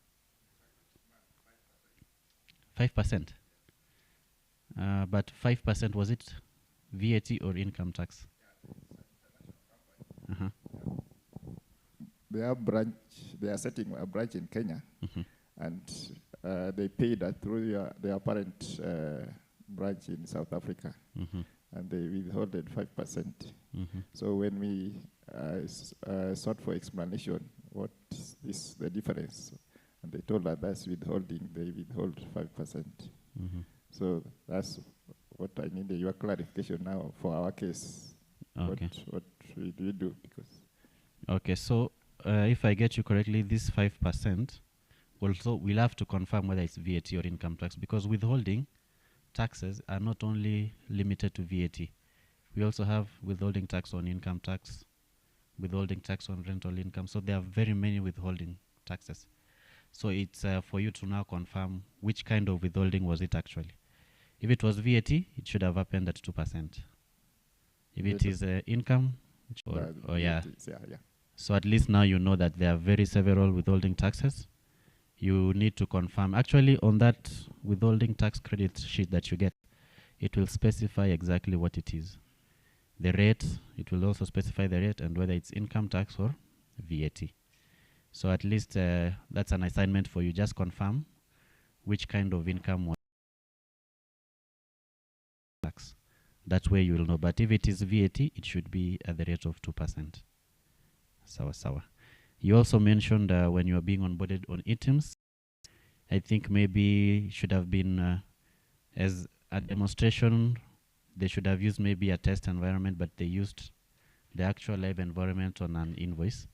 5%. But 5%, was it VAT or income tax? They are setting a branch in Kenya, and they paid that through their parent branch in South Africa, and they withholded 5%. So when we sought for explanation, what is the difference? And they told us that's withholding, they withhold 5%. So that's what I need your clarification now for our case. Okay. What we do, because... Okay, so if I get you correctly, this 5% also we'll have to confirm whether it's VAT or income tax, because withholding taxes are not only limited to VAT. We also have withholding tax on income tax, withholding tax on rental income. So there are very many withholding taxes. So it's for you to now confirm which kind of withholding was it actually. If it was VAT, it should have happened at 2%. If it is income, yeah. So at least now you know that there are very several withholding taxes. You need to confirm. Actually, on that withholding tax credit sheet that you get, it will specify exactly what it is. The rate, it will also specify the rate and whether it's income tax or VAT. So at least that's an assignment for you. Just confirm which kind of income was tax. That way you will know. But if it is VAT, it should be at the rate of 2%. Sawa. You also mentioned when you are being onboarded on eTIMS, I think maybe should have been as a demonstration, they should have used maybe a test environment, but they used the actual live environment on an invoice.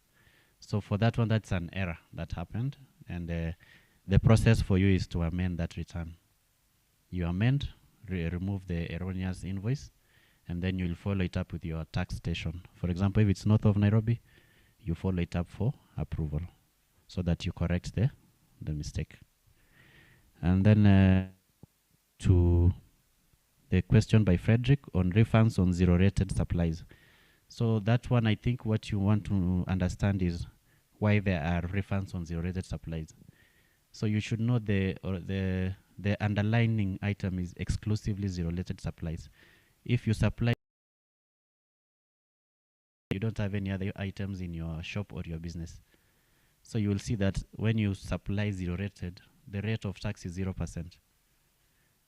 So for that one, that's an error that happened. And the process for you is to amend that return. You amend, remove the erroneous invoice, and then you'll follow it up with your tax station. For example, if it's north of Nairobi, you follow it up for approval so that you correct the mistake. And then to the question by Frederick on refunds on zero-rated supplies. So that one, I think what you want to understand is why there are refunds on zero-rated supplies. So you should know the underlining item is exclusively zero-rated supplies. If you supply, you don't have any other items in your shop or your business. So you will see that when you supply zero-rated, the rate of tax is 0%.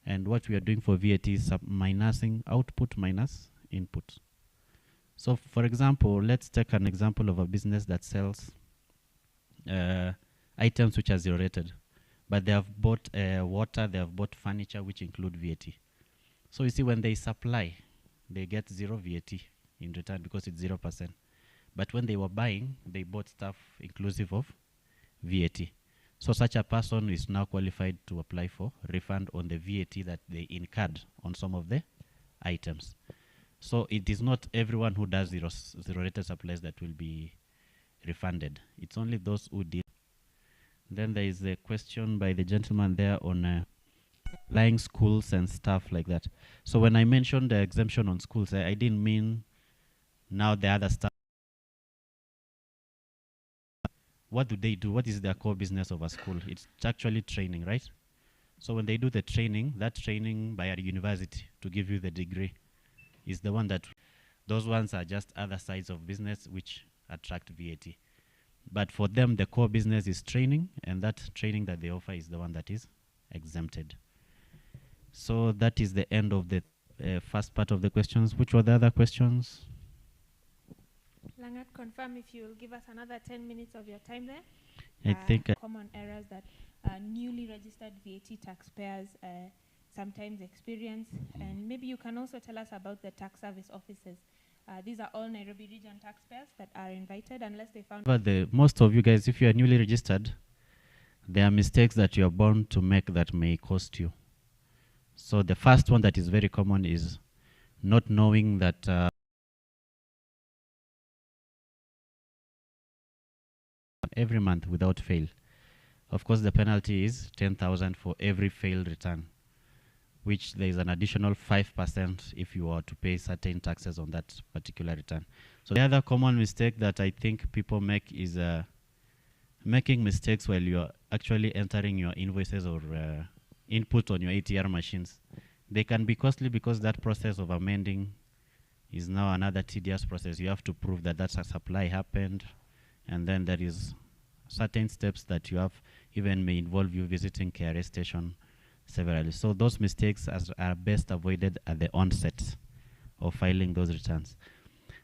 And what we are doing for VAT is minusing output minus input. So for example, let's take an example of a business that sells items which are zero-rated, but they have bought water, they have bought furniture which include VAT. So you see when they supply, they get 0 VAT in return because it's 0%. But when they were buying, they bought stuff inclusive of VAT. So such a person is now qualified to apply for refund on the VAT that they incurred on some of the items. So it is not everyone who does zero-rated supplies that will be refunded. It's only those who did. Then there is a question by the gentleman there on lying schools and stuff like that. So when I mentioned the exemption on schools, I didn't mean now the other stuff. What do they do? What is their core business of a school? It's actually training, right? So when they do the training, that training by a university to give you the degree is the one that, those ones are just other sides of business which attract VAT. But for them, the core business is training, and that training that they offer is the one that is exempted. So that is the end of the first part of the questions. Which were the other questions? Langat, confirm if you will give us another 10 minutes of your time there. I think common errors that newly registered VAT taxpayers sometimes experience, and maybe you can also tell us about the tax service offices. These are all Nairobi region taxpayers that are invited unless they found. But most of you guys, if you are newly registered, there are mistakes that you are bound to make that may cost you. So the first one that is very common is not knowing that every month without fail. Of course, the penalty is 10,000 for every failed return, which there is an additional 5% if you are to pay certain taxes on that particular return. So the other common mistake that I think people make is making mistakes while you are actually entering your invoices or input on your ATR machines. They can be costly because that process of amending is now another tedious process. You have to prove that that supply happened, and then there is certain steps that you have, even may involve you visiting KRA station severally. So those mistakes are best avoided at the onset of filing those returns.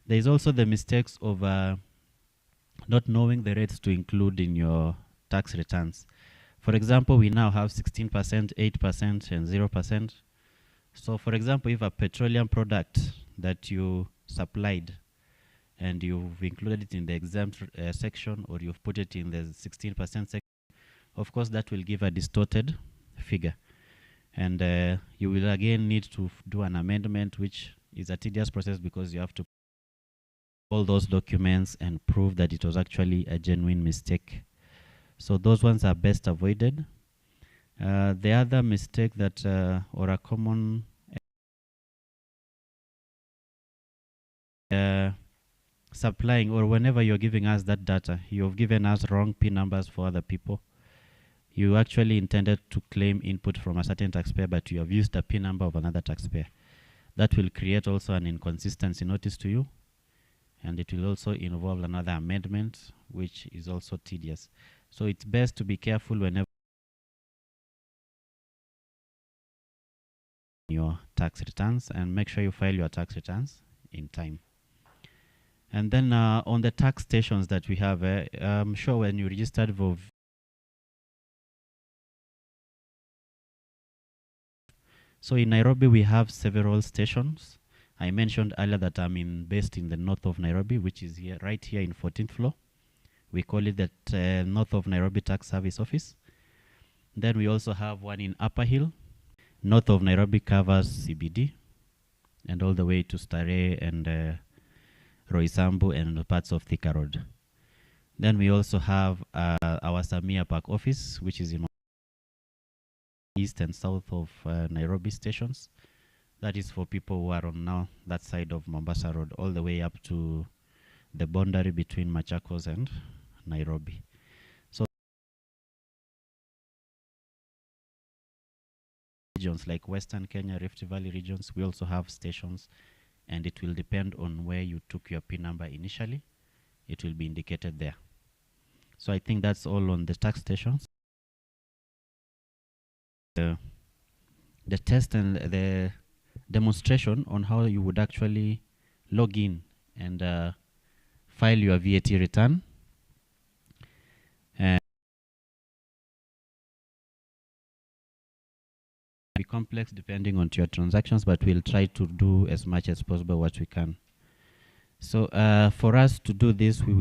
There is also the mistakes of not knowing the rates to include in your tax returns. For example, we now have 16%, 8%, and 0%. So for example, if a petroleum product that you supplied and you've included it in the exempt section, or you've put it in the 16% section, of course that will give a distorted figure. And you will again need to do an amendment, which is a tedious process because you have to all those documents and prove that it was actually a genuine mistake. So those ones are best avoided. The other mistake that, or a common supplying, or whenever you're giving us that data, you've given us wrong PIN numbers for other people. You actually intended to claim input from a certain taxpayer, but you have used the PIN number of another taxpayer. That will create also an inconsistency notice to you, and it will also involve another amendment, which is also tedious. So it's best to be careful whenever your tax returns, and make sure you file your tax returns in time. And then on the tax stations that we have, I'm sure when you registered for so in Nairobi, we have several stations. I mentioned earlier that I'm based in the north of Nairobi, which is here, right here in 14th floor. We call it the North of Nairobi Tax Service Office. Then we also have one in Upper Hill. North of Nairobi covers CBD and all the way to Starehe and Roysambu and parts of Thika Road. Then we also have our Samia Park office, which is in east and south of Nairobi stations. That is for people who are on now that side of Mombasa Road, all the way up to the boundary between Machakos and Nairobi. So regions like Western Kenya, Rift Valley regions, we also have stations, and it will depend on where you took your PIN number initially. It will be indicated there. So I think that's all on the tax stations. The test and the demonstration on how you would actually log in and file your VAT return. Be complex depending on your transactions, but we'll try to do as much as possible what we can. So for us to do this, we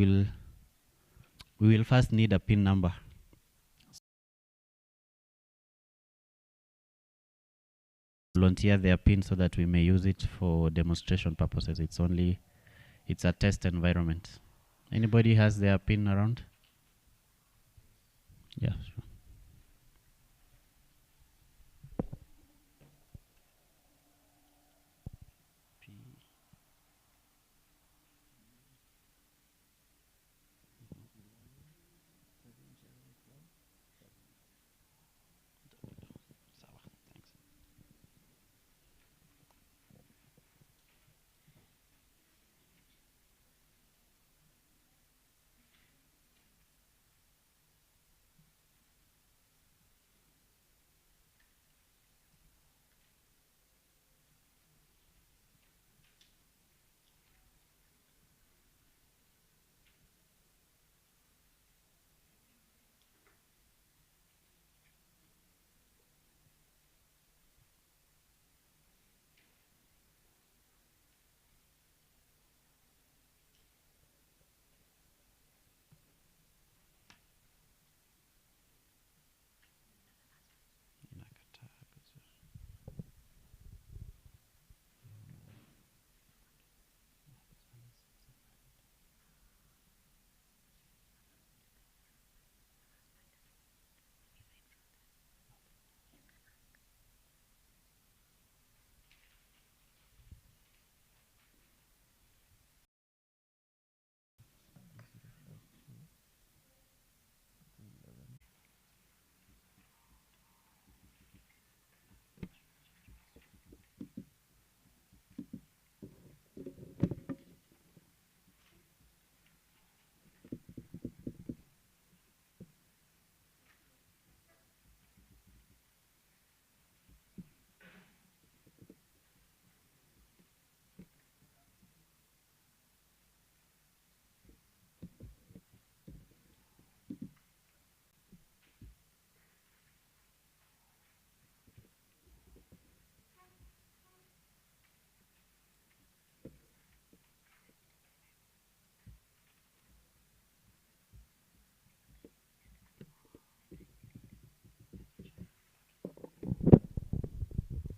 will first need a PIN number. Volunteer their PIN so that we may use it for demonstration purposes. It's a test environment. Anybody has their PIN around? Yeah, sure.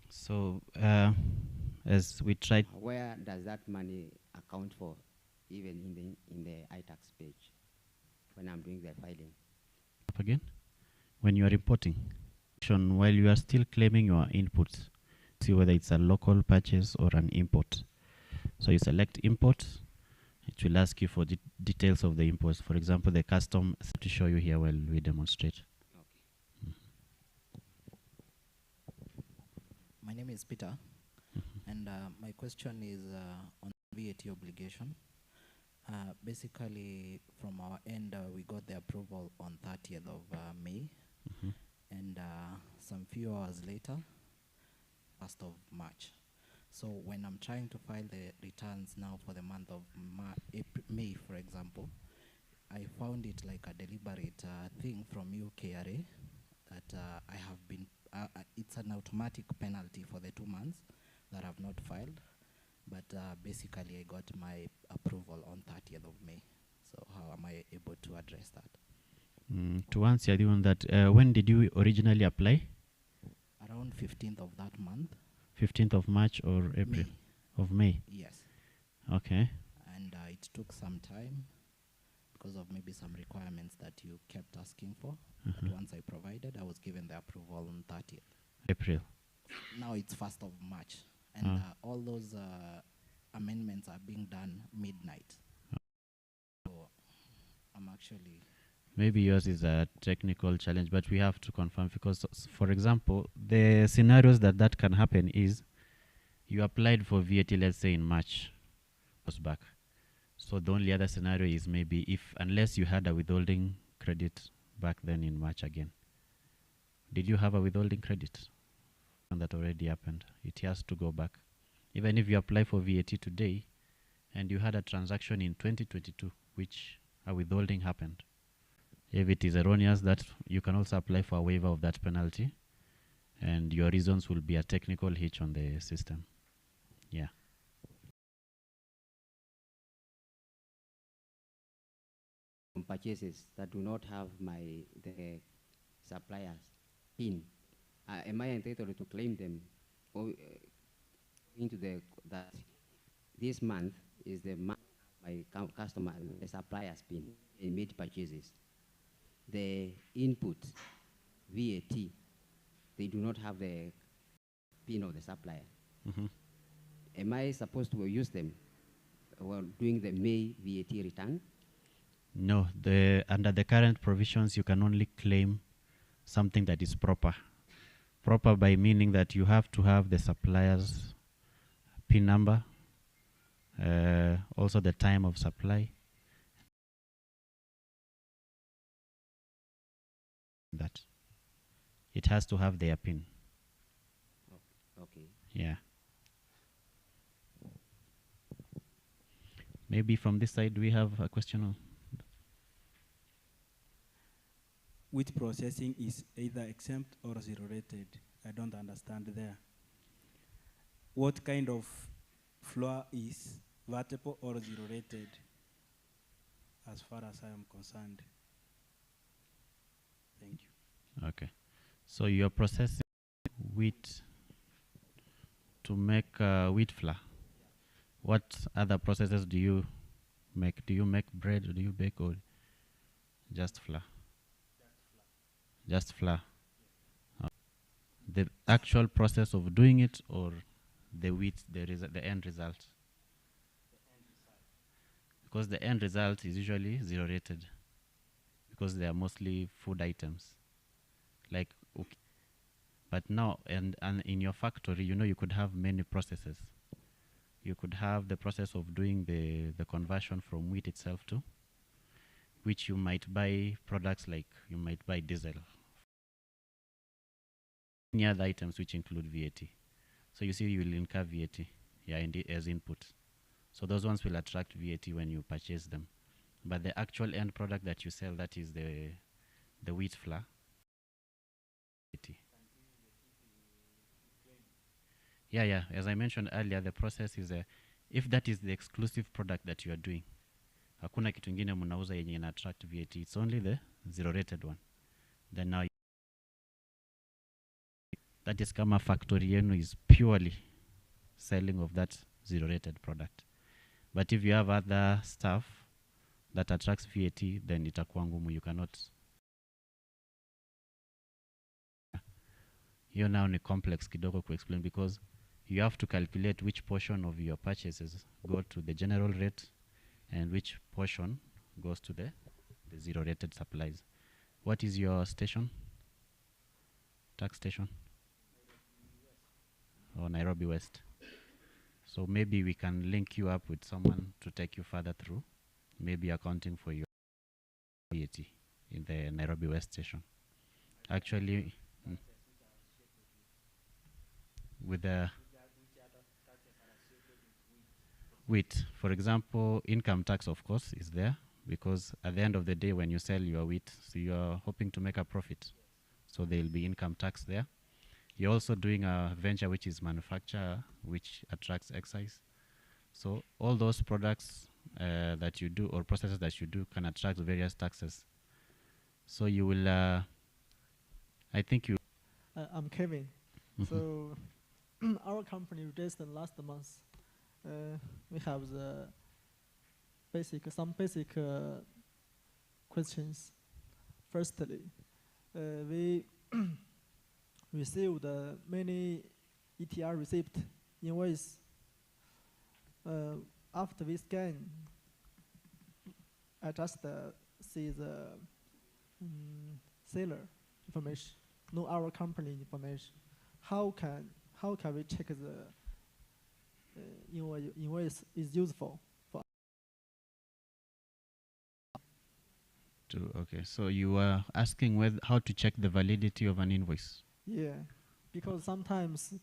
So, as we tried. Where does that money account for, even in the iTax page, when I'm doing the filing? Again, when you are reporting, while you are still claiming your inputs, see whether it's a local purchase or an import. So you select import. It will ask you for the details of the imports. For example, the custom to show you here while we demonstrate. My name is Peter, and my question is on VAT obligation. Basically, from our end, we got the approval on 30th of May, and some few hours later, 1st of March. So when I'm trying to file the returns now for the month of May, for example, I found it like a deliberate thing from you, KRA, that I have been, it's an automatic penalty for the 2 months that I've not filed. But basically, I got my approval on 30th of May. So how am I able to address that? To answer you on that, when did you originally apply? Around 15th of that month. 15th of March or April? May. Of May? Yes. Okay. And it took some time because of maybe some requirements that you kept asking for. But once I provided, I was given the approval on 30th. April. Now it's 1st of March. And all those amendments are being done midnight. So I'm actually... Maybe yours is a technical challenge, but we have to confirm because, for example, the scenarios that can happen is you applied for VAT, let's say in March, goes back. So the only other scenario is maybe unless you had a withholding credit back then in March again. Did you have a withholding credit? And that already happened. It has to go back. Even if you apply for VAT today and you had a transaction in 2022, which a withholding happened, if it is erroneous, that you can also apply for a waiver of that penalty, and your reasons will be a technical hitch on the system. Yeah. Purchases that do not have the supplier's PIN, am I entitled to claim them into that this month is the month my customer, the supplier's PIN, in made purchases? the input, VAT, they do not have the PIN of the supplier. Am I supposed to use them while doing the May VAT return? No, under the current provisions, you can only claim something that is proper. Proper by meaning that you have to have the supplier's PIN number, also the time of supply. That it has to have their PIN. Okay. Yeah. Maybe from this side we have a question. Which processing is either exempt or zero rated? I don't understand there. What kind of flour is vertical or zero rated as far as I am concerned? Thank you. Okay. So you're processing wheat to make wheat flour. What other processes do you make? Do you make bread or do you bake or just flour? Just flour. The actual process of doing it or the wheat, the end result? Because the end result is usually zero rated because they are mostly food items. Like, okay. But now, and in your factory, you could have many processes. You could have the process of doing the conversion from wheat itself to, which you might buy products like you might buy diesel. Any other items which include VAT. So you see you will incur VAT as input. So those ones will attract VAT when you purchase them. But the actual end product that you sell, that is the wheat flour. VAT. Yeah. As I mentioned earlier, the process is if that is the exclusive product that you are doing, hakuna kitu ingine mnauza yenye ina attract VAT. It's only the zero rated one. Then now that is kama factory yenu is purely selling of that zero rated product. But if you have other stuff that attracts VAT, then itakuwa ngumu. You cannot. Hiyo now ni complex kidogo to explain because you have to calculate which portion of your purchases go to the general rate and which portion goes to the zero rated supplies. What is your station? Tax station? Or Nairobi West. So maybe we can link you up with someone to take you further through, maybe accounting for your VAT in the Nairobi West station. Actually, with the wheat, for example, income tax, of course, is there because at the end of the day, when you sell your wheat, so you are hoping to make a profit. So there will be income tax there. You're also doing a venture which is manufacture, which attracts excise. So all those products that you do or processes that you do can attract various taxes. So you will, I think you... I'm Kevin. So our company released last month. We have some basic questions. Firstly, we received many ETR receipt invoice. After we scan, I just see the seller information, no our company information. How can we check the invoice is useful for? Okay, so you are asking how to check the validity of an invoice. Yeah, because sometimes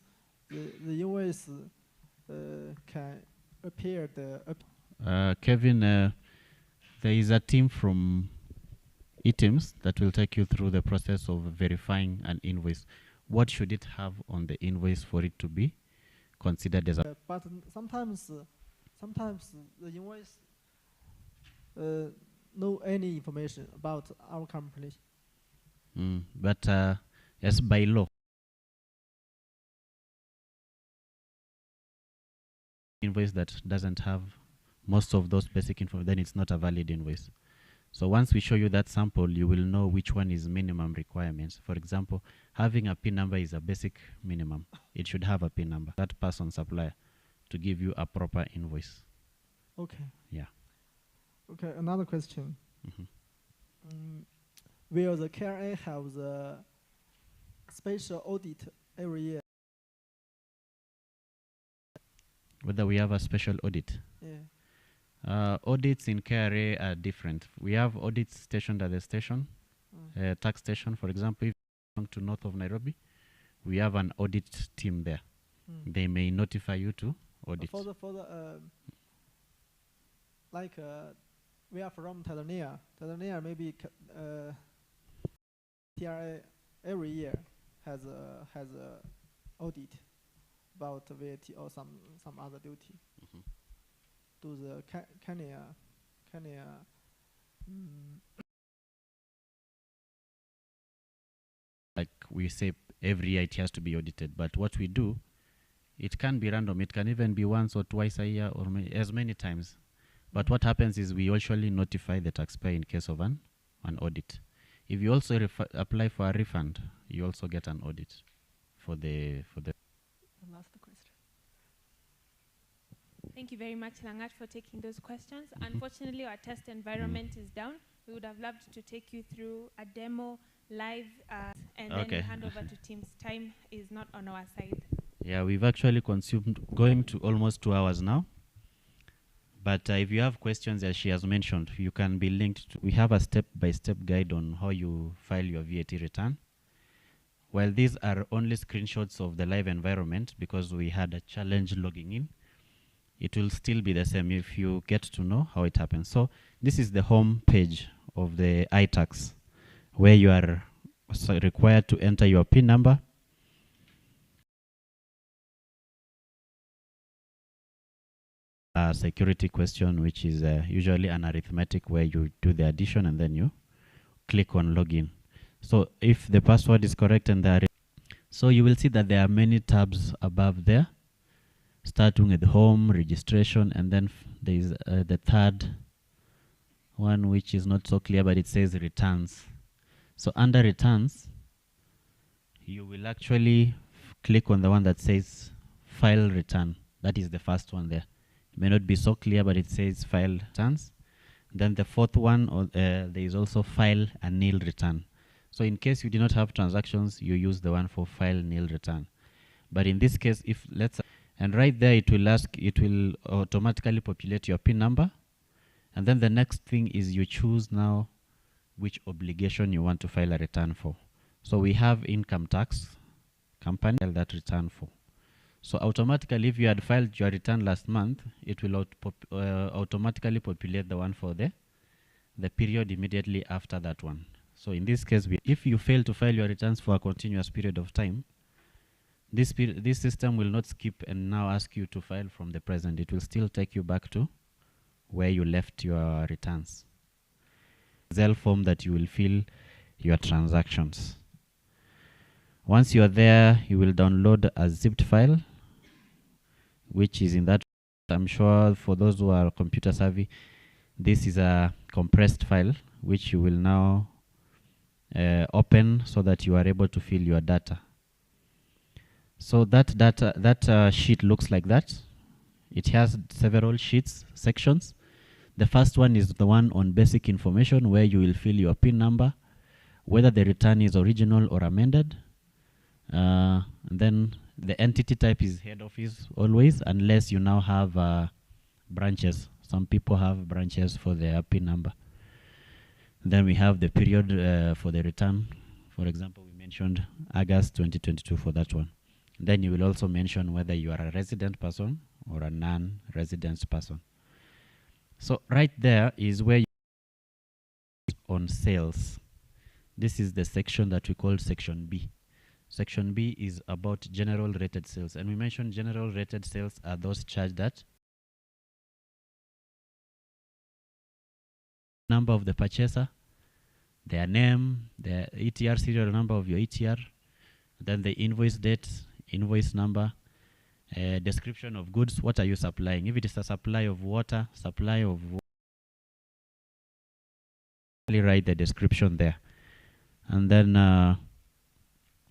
the invoice can appear Kevin, there is a team from eTIMS that will take you through the process of verifying an invoice. What should it have on the invoice for it to be considered as a... but sometimes the invoice no any information about our company. But as by law, invoice that doesn't have most of those basic info, then it's not a valid invoice. So once we show you that sample, you will know which one is minimum requirements. For example, having a PIN number is a basic minimum. It should have a PIN number, that person supplier, to give you a proper invoice. Okay. Yeah. Okay, another question. Will the KRA have the special audit every year? Whether we have a special audit? Yeah. Audits in KRA are different. We have audits stationed at the station, tax station, for example. If you come to north of Nairobi, we have an audit team there. They may notify you to audit. For the like we are from Tanzania. Tanzania maybe KRA every year has a audit about VAT or some other duty. Do the Kenya like we say, every year it has to be audited. But what we do, it can be random. It can even be once or twice a year or as many times. But what happens is we usually notify the taxpayer in case of an audit. If you also apply for a refund, you also get an audit for the. Last question. Thank you very much, Langat, for taking those questions. Unfortunately, our test environment is down. We would have loved to take you through a demo live and then hand over to Teams. Time is not on our side. Yeah, we've actually consumed going to almost 2 hours now. But if you have questions, as she has mentioned, you can be linked to, we have a step-by-step guide on how you file your VAT return. Well, these are only screenshots of the live environment because we had a challenge logging in. It will still be the same if you get to know how it happens. So this is the home page of the iTax, where you are required to enter your PIN number, a security question, which is usually an arithmetic where you do the addition and then you click on login. So if the password is correct and so you will see that there are many tabs above there, starting with home, registration, and then there is the third one, which is not so clear, but it says returns. So under returns, you will actually click on the one that says file return. That is the first one there. It may not be so clear, but it says file returns. Then the fourth one, there is also file a nil return. So in case you do not have transactions, you use the one for file nil return. But in this case, if let's and right there it will automatically populate your PIN number. And then the next thing is you choose now which obligation you want to file a return for. So we have income tax company that return for. So automatically, if you had filed your return last month, it will automatically populate the one for the period immediately after that one. So in this case, if you fail to file your returns for a continuous period of time, this system will not skip and now ask you to file from the present. It will still take you back to where you left your returns. Excel form that you will fill your transactions. Once you are there, you will download a zipped file, which is in that. I'm sure for those who are computer savvy, this is a compressed file, which you will now open so that you are able to fill your data. So that sheet looks like that. It has several sheets, sections. The first one is the one on basic information, where you will fill your PIN number, whether the return is original or amended. And then the entity type is head office always, unless you now have branches. Some people have branches for their PIN number. Then we have the period for the return. For example, we mentioned August 2022 for that one. Then you will also mention whether you are a resident person or a non-resident person. So right there is where you on sales. This is the section that we call section B. Section B is about general rated sales. And we mentioned general rated sales are those charged at number of the purchaser, their name, the ETR serial number of your ETR, then the invoice date, invoice number, description of goods, what are you supplying? If it is a supply of water, supply of write the description there. And then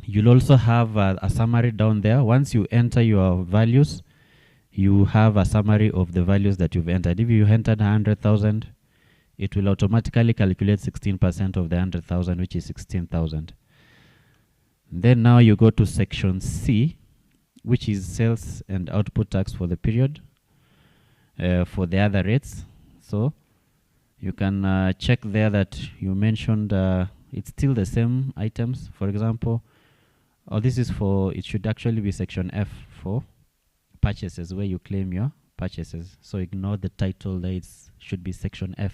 you'll also have a summary down there. Once you enter your values, you have a summary of the values that you've entered. If you entered 100,000, it will automatically calculate 16% of the 100,000, which is 16,000. Then now you go to section C, which is sales and output tax for the period, for the other rates. So you can check there that you mentioned it's still the same items. For example, this is for, it should actually be section F for purchases, where you claim your purchases. So ignore the title there, it should be section F.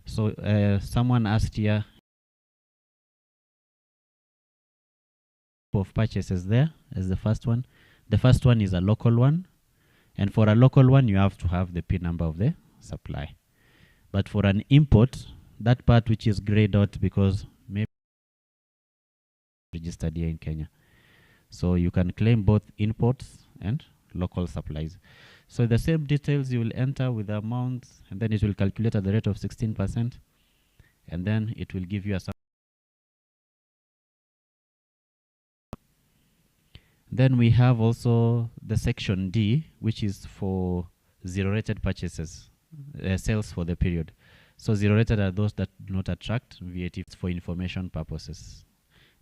So someone asked here of purchases there as the first one. The first one is a local one, and for a local one you have to have the PIN number of the supply. But for an import, that part which is grayed out because maybe registered here in Kenya, so you can claim both imports and local supplies. So the same details you will enter with the amounts, and then it will calculate at the rate of 16%, and then it will give you a Then we have also the section D, which is for zero-rated purchases, sales for the period. So zero-rated are those that do not attract VAT for information purposes.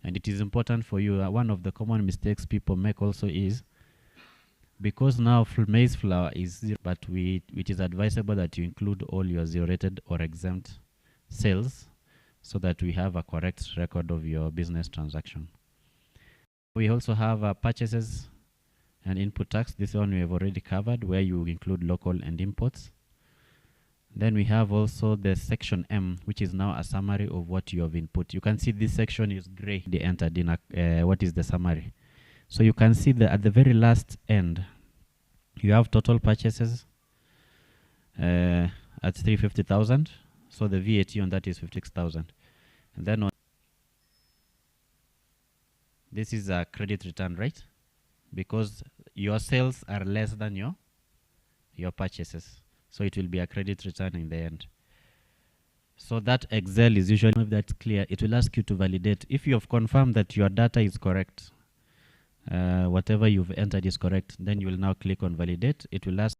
And it is important for you, one of the common mistakes people make also is, because now maize flour is zero, but it is advisable that you include all your zero-rated or exempt sales so that we have a correct record of your business transaction. We also have purchases and input tax. This one we have already covered, where you include local and imports. Then we have also the section M, which is now a summary of what you have input. You can see this section is gray. They entered in what is the summary. So you can see that at the very last end, you have total purchases at 350,000. So the VAT on that is 56,000. And then on this is a credit return, right? Because your sales are less than your purchases. So it will be a credit return in the end. So that Excel is usually, if that's clear, it will ask you to validate. If you have confirmed that your data is correct, whatever you've entered is correct, then you will now click on validate. It will ask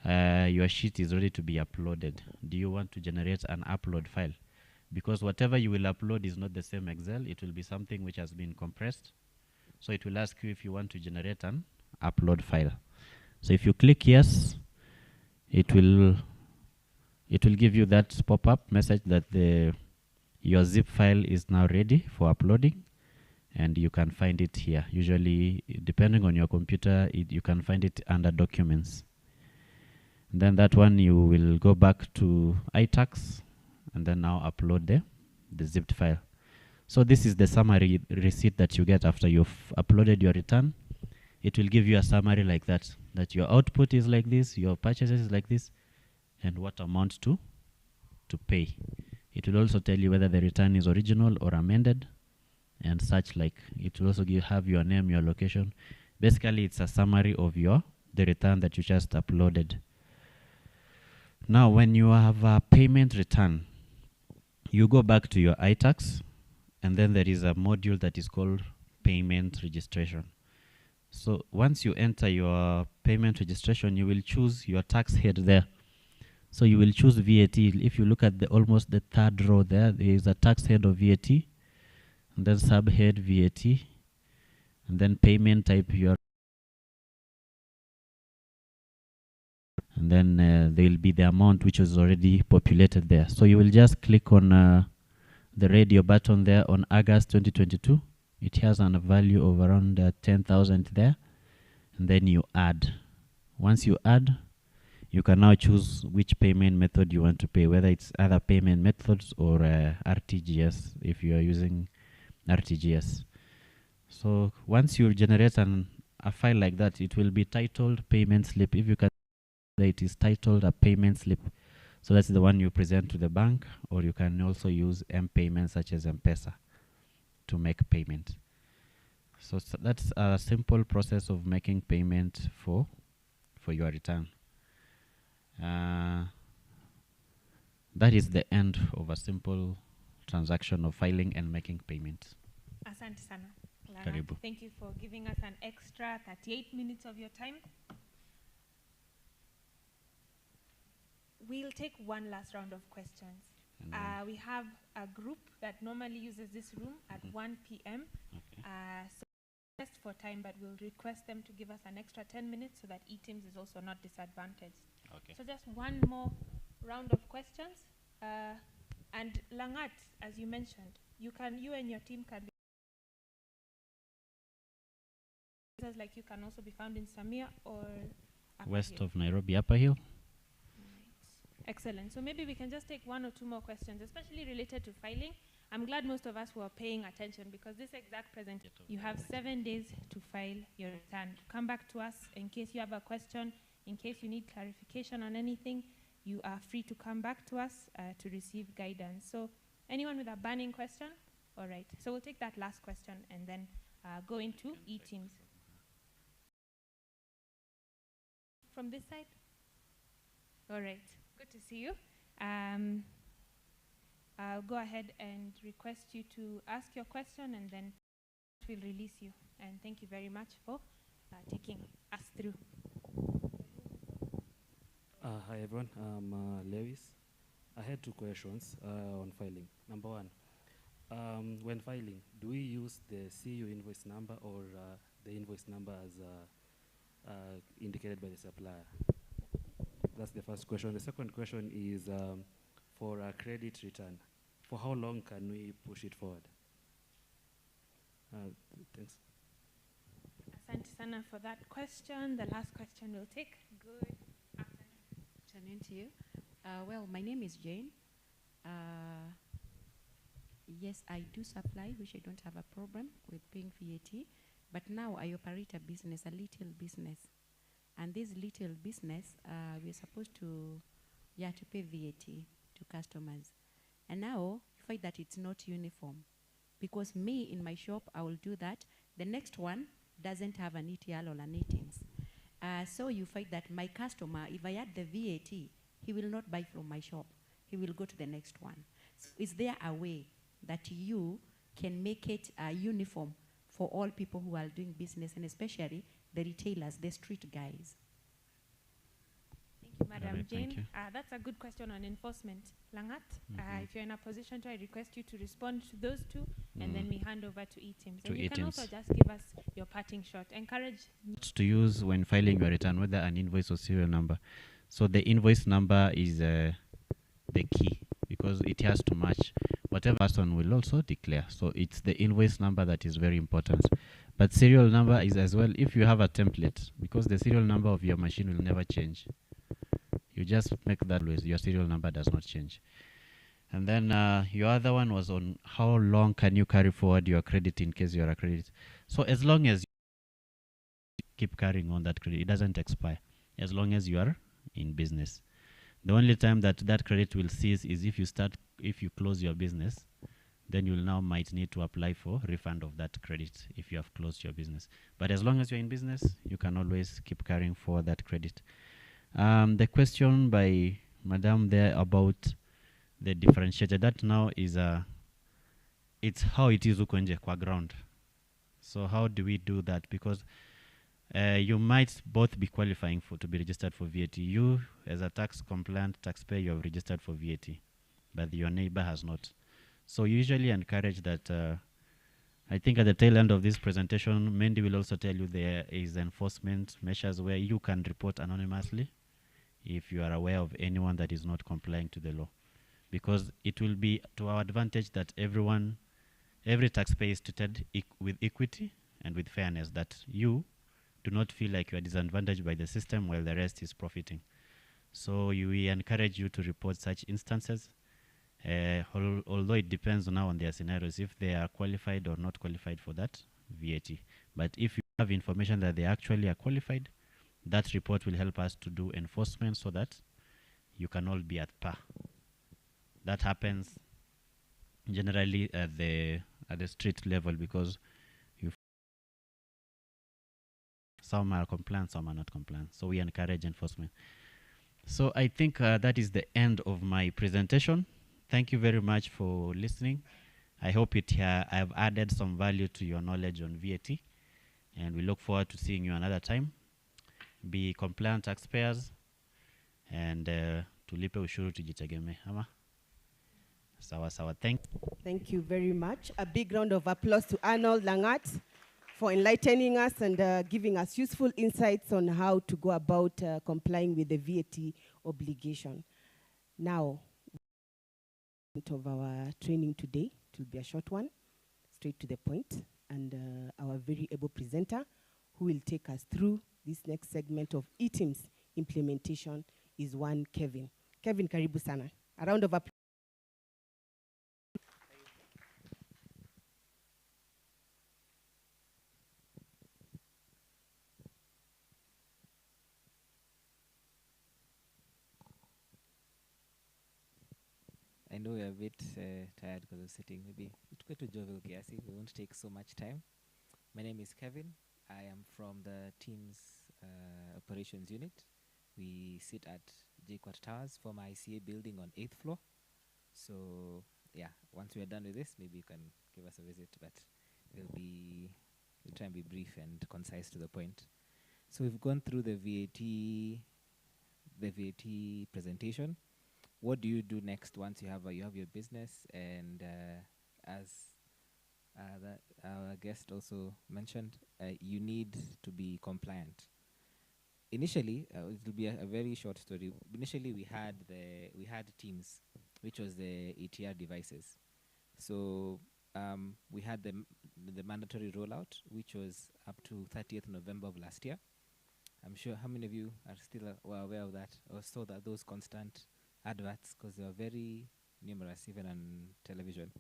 your sheet is ready to be uploaded. Do you want to generate an upload file? Because whatever you will upload is not the same Excel. It will be something which has been compressed. So it will ask you if you want to generate an upload file. So if you click yes, it will give you that pop-up message that your zip file is now ready for uploading, and you can find it here. Usually, depending on your computer, you can find it under documents. And then that one you will go back to iTax and then now upload the zipped file. So this is the summary receipt that you get after you've uploaded your return. It will give you a summary like that, that your output is like this, your purchases is like this, and what amount to pay. It will also tell you whether the return is original or amended and such like. It will also have your name, your location. Basically, it's a summary of the return that you just uploaded. Now, when you have a payment return, you go back to your iTax, and then there is a module that is called payment registration. So once you enter your payment registration, you will choose your tax head there. So you will choose VAT. If you look at almost the third row there is a tax head of VAT, and then subhead VAT, and then payment type and then there will be the amount which is already populated there. So you will just click on the radio button there on August 2022. It has a value of around 10,000 there, and then you add. Once you add, you can now choose which payment method you want to pay, whether it's other payment methods or RTGS if you are using RTGS. So once you generate a file like that, it will be titled payment slip. If you can, it is titled a payment slip. So that's the one you present to the bank, or you can also use M-Payments such as M-Pesa to make payment. So that's a simple process of making payment for your return. That is the end of a simple transaction of filing and making payment. Asante sana. Langa. Karibu. Thank you for giving us an extra 38 minutes of your time. We'll take one last round of questions. We have a group that normally uses this room at 1 p.m. So just for time, but we'll request them to give us an extra 10 minutes so that eTIMS is also not disadvantaged. Okay. So just one more round of questions. And Langat, as you mentioned, you and your team can be like you can also be found in Samia or Upper West Hill. of Nairobi, Upper Hill. Excellent. So maybe we can just take one or two more questions, especially related to filing. I'm glad most of us were paying attention because this exact presentation, you have 7 days to file your return. Come back to us in case you have a question, in case you need clarification on anything. You are free to come back to us to receive guidance. So anyone with a burning question? All right. So we'll take that last question and then go into eTIMS. From this side? All right. Good to see you. I'll go ahead and request you to ask your question and then we'll release you. And thank you very much for taking us through. Hi everyone, I'm Lewis. I had two questions on filing. Number one, when filing, do we use the CU invoice number or the invoice number as indicated by the supplier? That's the first question. The second question is for a credit return. For how long can we push it forward? Thanks. Asante sana for that question. The last question we'll take. Good afternoon to you. Well, my name is Jane. Yes, I do supply, which I don't have a problem with paying VAT. But now I operate a business, a little business. And this little business, we're supposed to pay VAT to customers. And now you find that it's not uniform. Because me, in my shop, I will do that. The next one doesn't have an ETL or an eTIMS. So you find that my customer, if I add the VAT, he will not buy from my shop. He will go to the next one. So is there a way that you can make it uniform for all people who are doing business, and especially the retailers, the street guys? Thank you, Madam Right, Jane. thank you. That's a good question on enforcement. Langat, if you're in a position to, I request you to respond to those two, and then we hand over to eTIMS. To And you can also eTIMS. just give us your parting shot. Encourage To use when filing your return, whether an invoice or serial number. So the invoice number is the key because it has to match whatever person will also declare. So it's the invoice number that is very important. But serial number is as well if you have a template, because the serial number of your machine will never change. You just make that always, your serial number does not change. And then your other one was on how long can you carry forward your credit in case you're a credit. So as long as you keep carrying on that credit, it doesn't expire as long as you are in business. The only time that that credit will cease is if you close your business, then you will now might need to apply for refund of that credit if you have closed your business. But as long as you're in business, you can always keep carrying for that credit. The question by Madam there about the differentiator, that now is it's how it is uko nje kwa ground. So how do we do that? Because you might both be qualifying to be registered for VAT. You, as a tax compliant taxpayer, you have registered for VAT, but your neighbor has not. So usually encourage that. I think at the tail end of this presentation, Mandy will also tell you there is enforcement measures where you can report anonymously if you are aware of anyone that is not complying to the law, because it will be to our advantage that every taxpayer is treated with equity and with fairness, that you do not feel like you are disadvantaged by the system while the rest is profiting. So we encourage you to report such instances, although it depends now on their scenarios, if they are qualified or not qualified for that VAT. But if you have information that they actually are qualified, that report will help us to do enforcement so that you can all be at par. That happens generally at the street level, because some are compliant, some are not compliant. So we encourage enforcement. So I think that is the end of my presentation. Thank you very much for listening. I hope I've added some value to your knowledge on VAT, and we look forward to seeing you another time. Be compliant taxpayers, and tulipe ushuru tujitegemee. Ama? Sawa sawa. Thank you very much. A big round of applause to Arnold Langat for enlightening us and giving us useful insights on how to go about complying with the VAT obligation. Now, of our training today, it will be a short one, straight to the point, and our very able presenter who will take us through this next segment of eTIMS implementation is one Kevin. Kevin, karibu sana. A round of applause. I know we're a bit tired because of sitting. Maybe it's going to jovial kiasi. We won't take so much time. My name is Kevin. I am from the team's operations unit. We sit at JQuat Towers, former ICA building on 8th floor. So yeah, once we're done with this, maybe you can give us a visit, but we'll try and be brief and concise to the point. So we've gone through the VAT presentation. What do you do next once you have your business? And as our guest also mentioned, you need to be compliant. Initially, it will be a very short story. Initially, we had TIMS, which was the ATR devices. So we had the mandatory rollout, which was up to 30th November of last year. I'm sure how many of you are still aware of that or saw that those constant adverts, because they were very numerous even on television.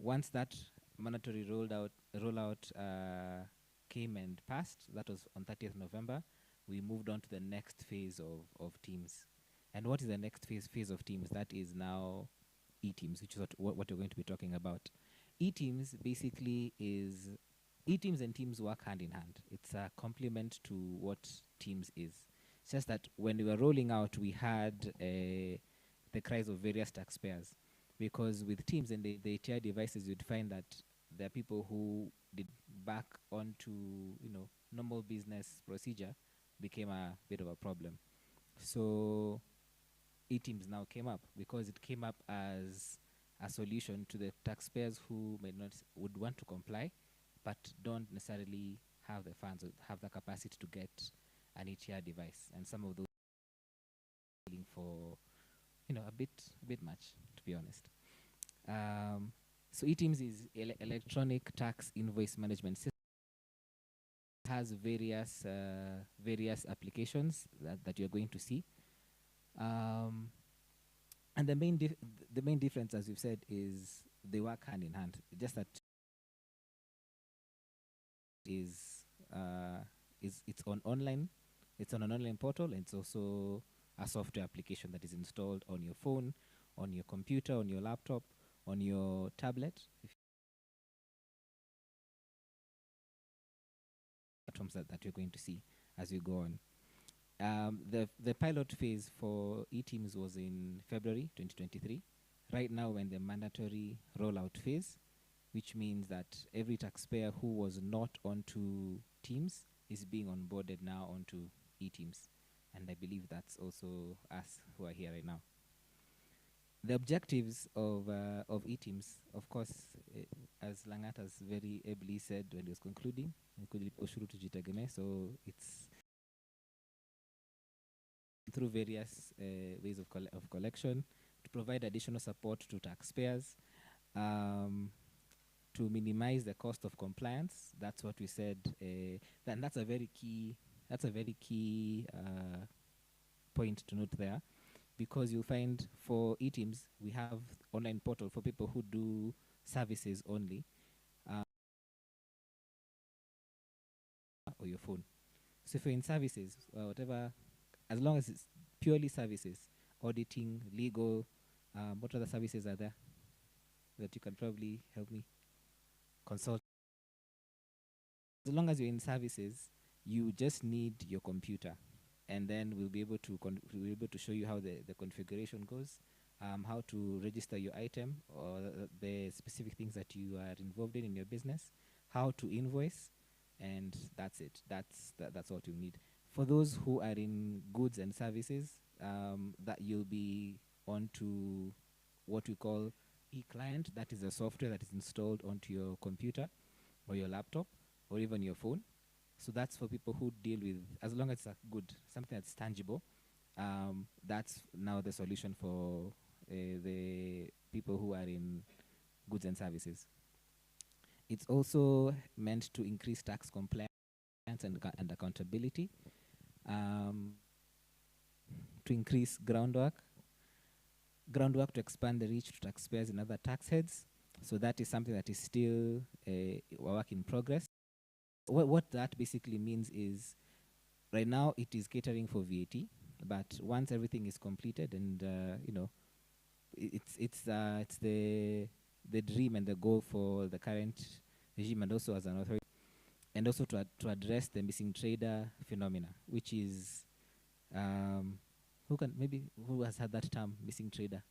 Once that mandatory rollout came and passed, that was on 30th November, we moved on to the next phase of TIMS. And what is the next phase of TIMS? That is now eTIMS, which is what we're going to be talking about. eTIMS basically is, eTIMS and TIMS work hand in hand. It's a complement to what TIMS is. It's just that when we were rolling out, we had the cries of various taxpayers, because with TIMS and the ATR devices, you'd find that there are people who did back onto normal business procedure became a bit of a problem. So eTIMS now came up because it came up as a solution to the taxpayers who would want to comply, but don't necessarily have the funds or have the capacity to get an ATR device, and some of those for a bit much, to be honest. So eTIMS is electronic tax invoice management system. It has various applications that you're going to see, and the main difference, as we've said, is they work hand in hand. Just that it's on online. It's on an online portal, and it's also a software application that is installed on your phone, on your computer, on your laptop, on your tablet. Platforms that you're going to see as you go on. The pilot phase for eTIMS was in February 2023. Right now we're in the mandatory rollout phase, which means that every taxpayer who was not onto TIMS is being onboarded now onto eTIMS. And I believe that's also us who are here right now. The objectives of eTIMS, of course, as Langat has very ably said when he was concluding, so it's through various ways of collection, to provide additional support to taxpayers, to minimize the cost of compliance. That's what we said, and that's a very key point to note there, because you'll find for eTIMS we have online portal for people who do services only, or your phone. So if you're in services, whatever, as long as it's purely services, auditing, legal, what other services are there that you can probably help me consult? As long as you're in services, you just need your computer. and then we'll be able to show you how the configuration goes, how to register your item or the specific things that you are involved in your business, how to invoice, and that's it. That's what you need. For those who are in goods and services, that you'll be on to what we call eClient. That is a software that is installed onto your computer or your laptop or even your phone. So that's for people who deal with, as long as it's a good, something that's tangible, that's now the solution for the people who are in goods and services. It's also meant to increase tax compliance and accountability, to increase groundwork to expand the reach to taxpayers in other tax heads. So that is something that is still a work in progress. What that basically means is, right now it is catering for VAT, but once everything is completed and it's the dream and the goal for the current regime and also as an authority, and also to address the missing trader phenomena, which is who has had that term, missing trader?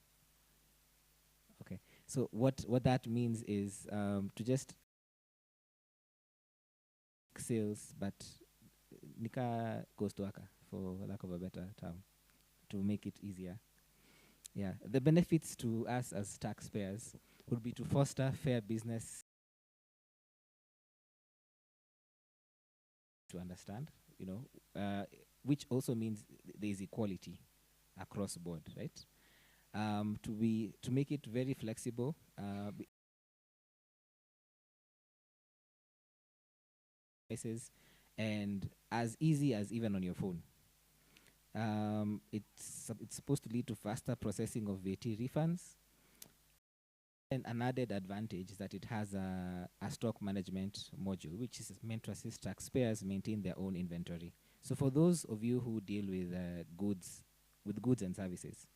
Okay, so what that means is to just sales, but nika ghost worker, for lack of a better term, to make it easier. Yeah, the benefits to us as taxpayers would be to foster fair business, to understand, which also means there is equality across board, right? To make it very flexible, and as easy as even on your phone. It's supposed to lead to faster processing of VAT refunds. And an added advantage is that it has a stock management module, which is meant to assist taxpayers maintain their own inventory. So for those of you who deal with goods and services,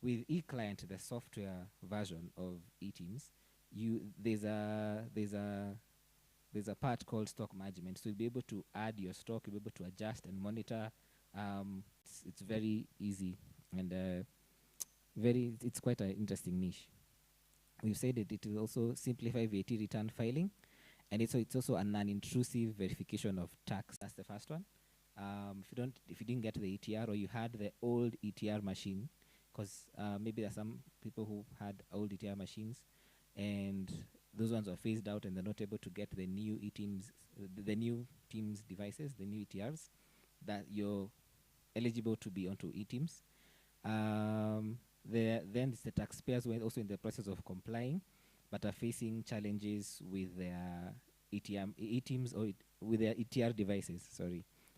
with eClient, the software version of eTIMS, there's a part called stock management. So you'll be able to add your stock, you'll be able to adjust and monitor. It's very easy and it's quite an interesting niche. We've said that it will also simplify VAT return filing, and it's also a non-intrusive verification of tax. That's the first one. If you didn't get the ETR, or you had the old ETR machine, because maybe there are some people who had old ETR machines, and those ones are phased out and they're not able to get the new eTIMS, the new TIMS devices, the new ETRs, that you're eligible to be onto eTIMS. Then the taxpayers were also in the process of complying, but are facing challenges with their eTIMS or with their ETR devices,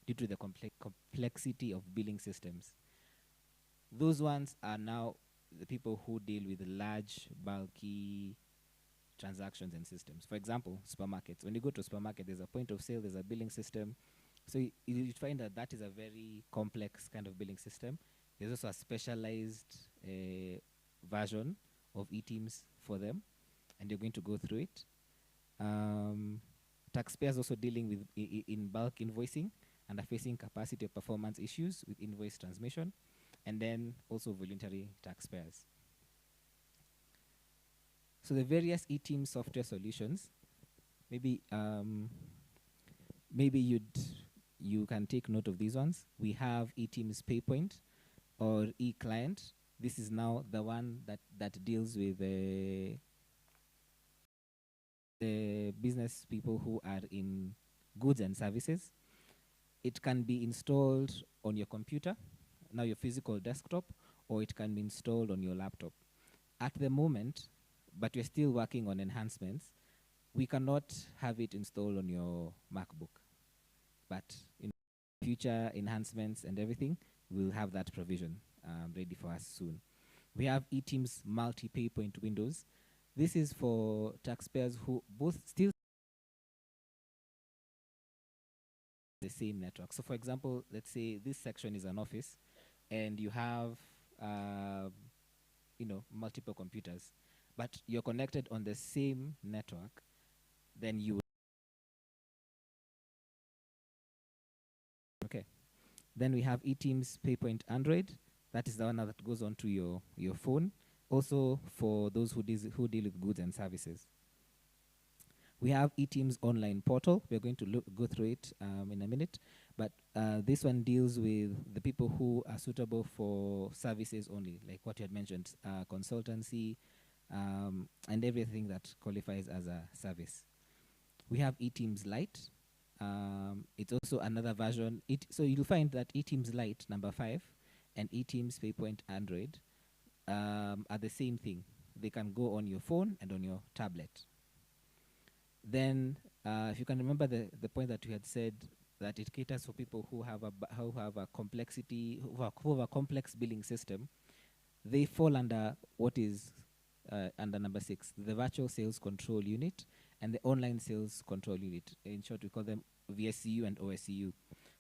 due to the complexity of billing systems. Those ones are now the people who deal with large, bulky transactions and systems. For example, supermarkets. When you go to a supermarket, there's a point of sale, there's a billing system. So you find that is a very complex kind of billing system. There's also a specialized version of eTIMS for them, and you're going to go through it. Taxpayers also dealing with in bulk invoicing and are facing capacity or performance issues with invoice transmission, and then also voluntary taxpayers. So the various eTIMS software solutions, maybe you can take note of these ones. We have eTIMS PayPoint or eClient. This is now the one that deals with the business people who are in goods and services. It can be installed on your computer, now your physical desktop, or it can be installed on your laptop. At the moment, but we're still working on enhancements, we cannot have it installed on your MacBook. But in future enhancements and everything, we'll have that provision ready for us soon. We have eTIMS multi-PayPoint windows. This is for taxpayers who both still the same network. So for example, let's say this section is an office and you have multiple computers, but you're connected on the same network, then you Then we have eTIMS PayPoint Android. That is the one that goes onto your phone. Also for those who deal with goods and services. We have eTIMS online portal. We're going to go through it in a minute. But this one deals with the people who are suitable for services only, like what you had mentioned, consultancy, and everything that qualifies as a service. We have eTIMS Lite. It's also another version. So you'll find that eTIMS Lite number 5 and eTIMS PayPoint Android are the same thing. They can go on your phone and on your tablet. Then, if you can remember the point that we had said, that it caters for people who have a complexity, who have a complex billing system, they fall under what is under number 6, the virtual sales control unit and the online sales control unit. In short, we call them VSCU and OSCU.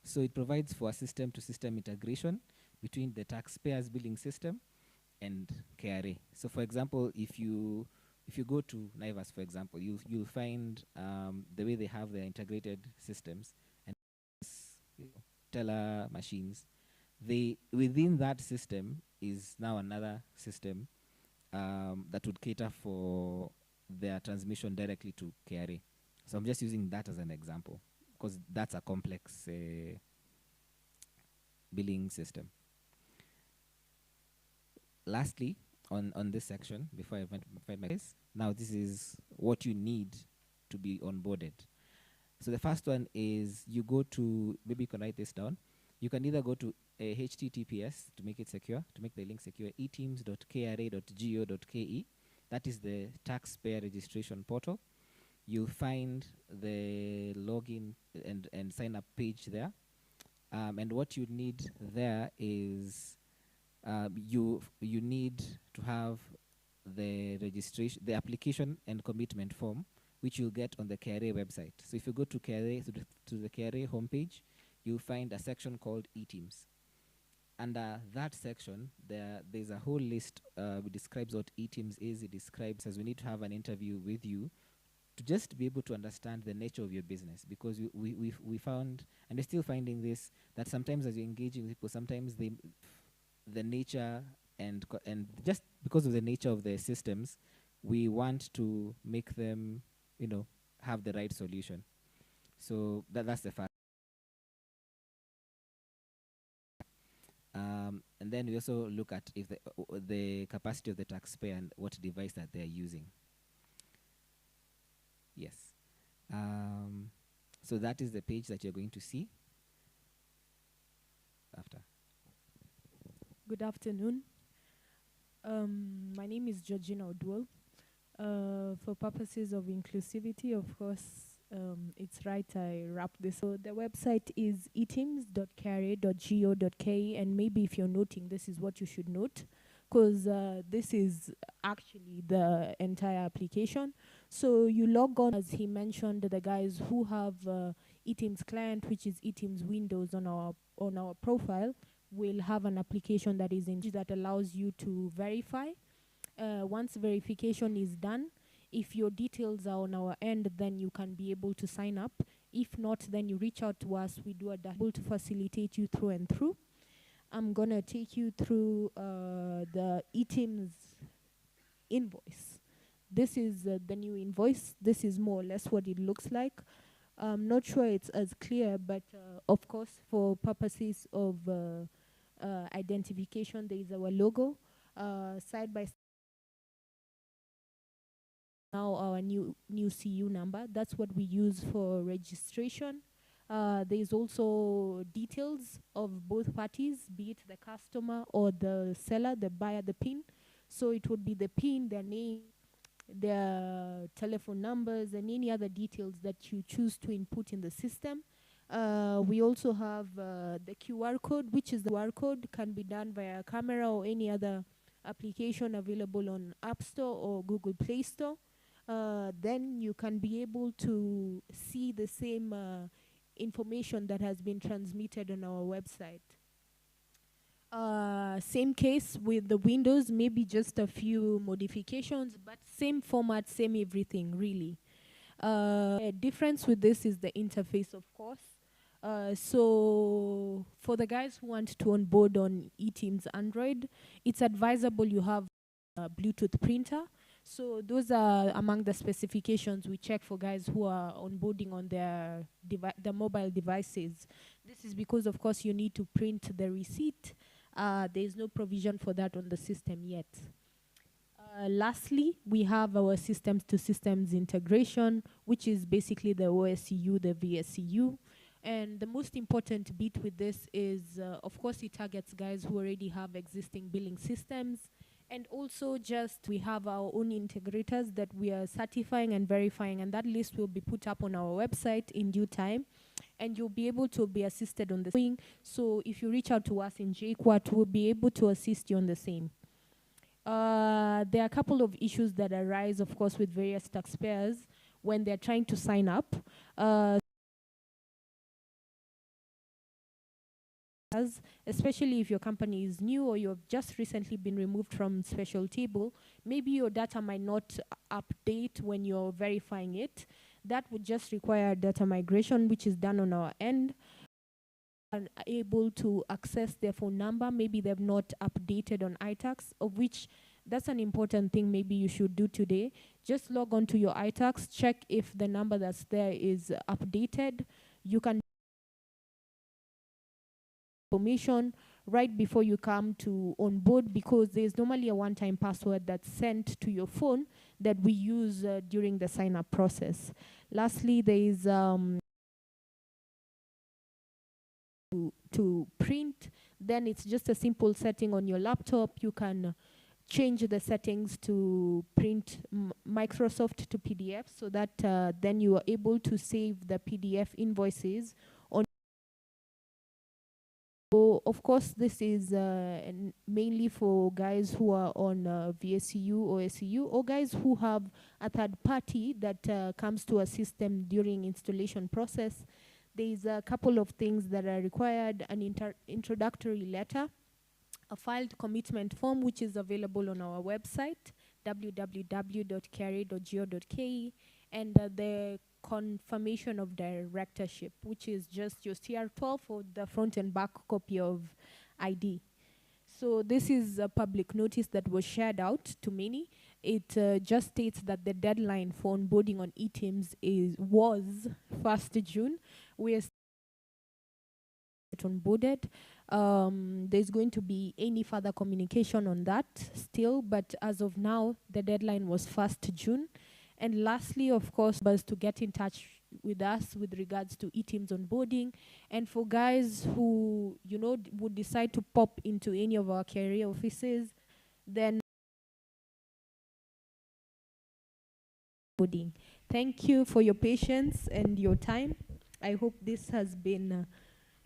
So it provides for a system-to-system integration between the taxpayers' billing system and KRA. So, for example, if you go to Naivas, for example, you'll find the way they have their integrated systems and teller machines. Within that system is now another system that would cater for their transmission directly to KRA. So I'm just using that as an example because that's a complex billing system. Lastly, on this section, before I find my case, now this is what you need to be onboarded. So the first one is you go to, maybe you can write this down. You can either go to HTTPS to make it secure, to make the link secure, etims.kra.go.ke. That is the taxpayer registration portal. You'll find the login and sign up page there. And what you need there is you need to have the registration, the application and commitment form, which you'll get on the KRA website. So if you go to KRA, to the KRA homepage, you'll find a section called eTIMS. Under that section, there's a whole list which describes what eTIMS is. It describes, as we need to have an interview with you to just be able to understand the nature of your business, because we found, and we're still finding this, that sometimes as you're engaging with people, sometimes the nature and just because of the nature of the systems, we want to make them, have the right solution. So that's the fact. And then we also look at if the capacity of the taxpayer and what device that they're using. Yes. So that is the page that you're going to see after. Good afternoon. My name is Georgina Odwell. For purposes of inclusivity, of course, it's right I wrap this. So the website is etims.kra.go.ke, and maybe if you're noting, this is what you should note, because this is actually the entire application. So you log on, as he mentioned, the guys who have eTIMS client, which is eTIMS Windows on our profile, will have an application that is that allows you to verify. Once verification is done, if your details are on our end, then you can be able to sign up. If not, then you reach out to us. We do a dashboard to facilitate you through and through. I'm going to take you through the eTIMS invoice. This is the new invoice. This is more or less what it looks like. I'm not sure it's as clear, but of course, for purposes of identification, there is our logo. Side by side, now our new CU number. That's what we use for registration. There's also details of both parties, be it the customer or the seller, the buyer, the PIN. So it would be the PIN, their name, their telephone numbers, and any other details that you choose to input in the system. We also have the QR code, which is the QR code, can be done via camera or any other application available on App Store or Google Play Store. Then you can be able to see the same information that has been transmitted on our website. Same case with the Windows, maybe just a few modifications, but same format, same everything, really. A difference with this is the interface, of course. So for the guys who want to onboard on eTIMS Android, it's advisable you have a Bluetooth printer. So those are among the specifications we check for guys who are onboarding on their mobile devices. This is because, of course, you need to print the receipt. There is no provision for that on the system yet. Lastly, we have our systems-to-systems integration, which is basically the OSCU, the VSCU. And the most important bit with this is, of course, it targets guys who already have existing billing systems. And also we have our own integrators that we are certifying and verifying, and that list will be put up on our website in due time. And you'll be able to be assisted on the same. So if you reach out to us in JQuat, we'll be able to assist you on the same. There are a couple of issues that arise, of course, with various taxpayers when they're trying to sign up. Especially if your company is new or you've just recently been removed from special table, maybe your data might not update when you're verifying it. That would just require data migration, which is done on our end. And able to access their phone number, maybe they've not updated on iTax, of which that's an important thing maybe you should do today. Just log on to your iTax, check if the number that's there is updated. You can information right before you come to onboard, because there's normally a one-time password that's sent to your phone that we use during the sign-up process. Lastly, there is to print, then it's just a simple setting on your laptop. You can change the settings to print Microsoft to PDF, so that then you are able to save the PDF invoices on. So of course, this is mainly for guys who are on VSCU or SCU, or guys who have a third party that comes to assist them during installation process. There's a couple of things that are required: an introductory letter, a filed commitment form, which is available on our website, www.kra.go.ke, and the confirmation of directorship, which is just your CR12 or the front and back copy of ID. So this is a public notice that was shared out to many. It just states that the deadline for onboarding on eTIMS was 1st June. We are onboarded. There's going to be any further communication on that still, but as of now, the deadline was 1st June. And lastly, of course, was to get in touch with us with regards to eTIMS onboarding. And for guys who, would decide to pop into any of our KRA offices, then onboarding. Thank you for your patience and your time. I hope this has been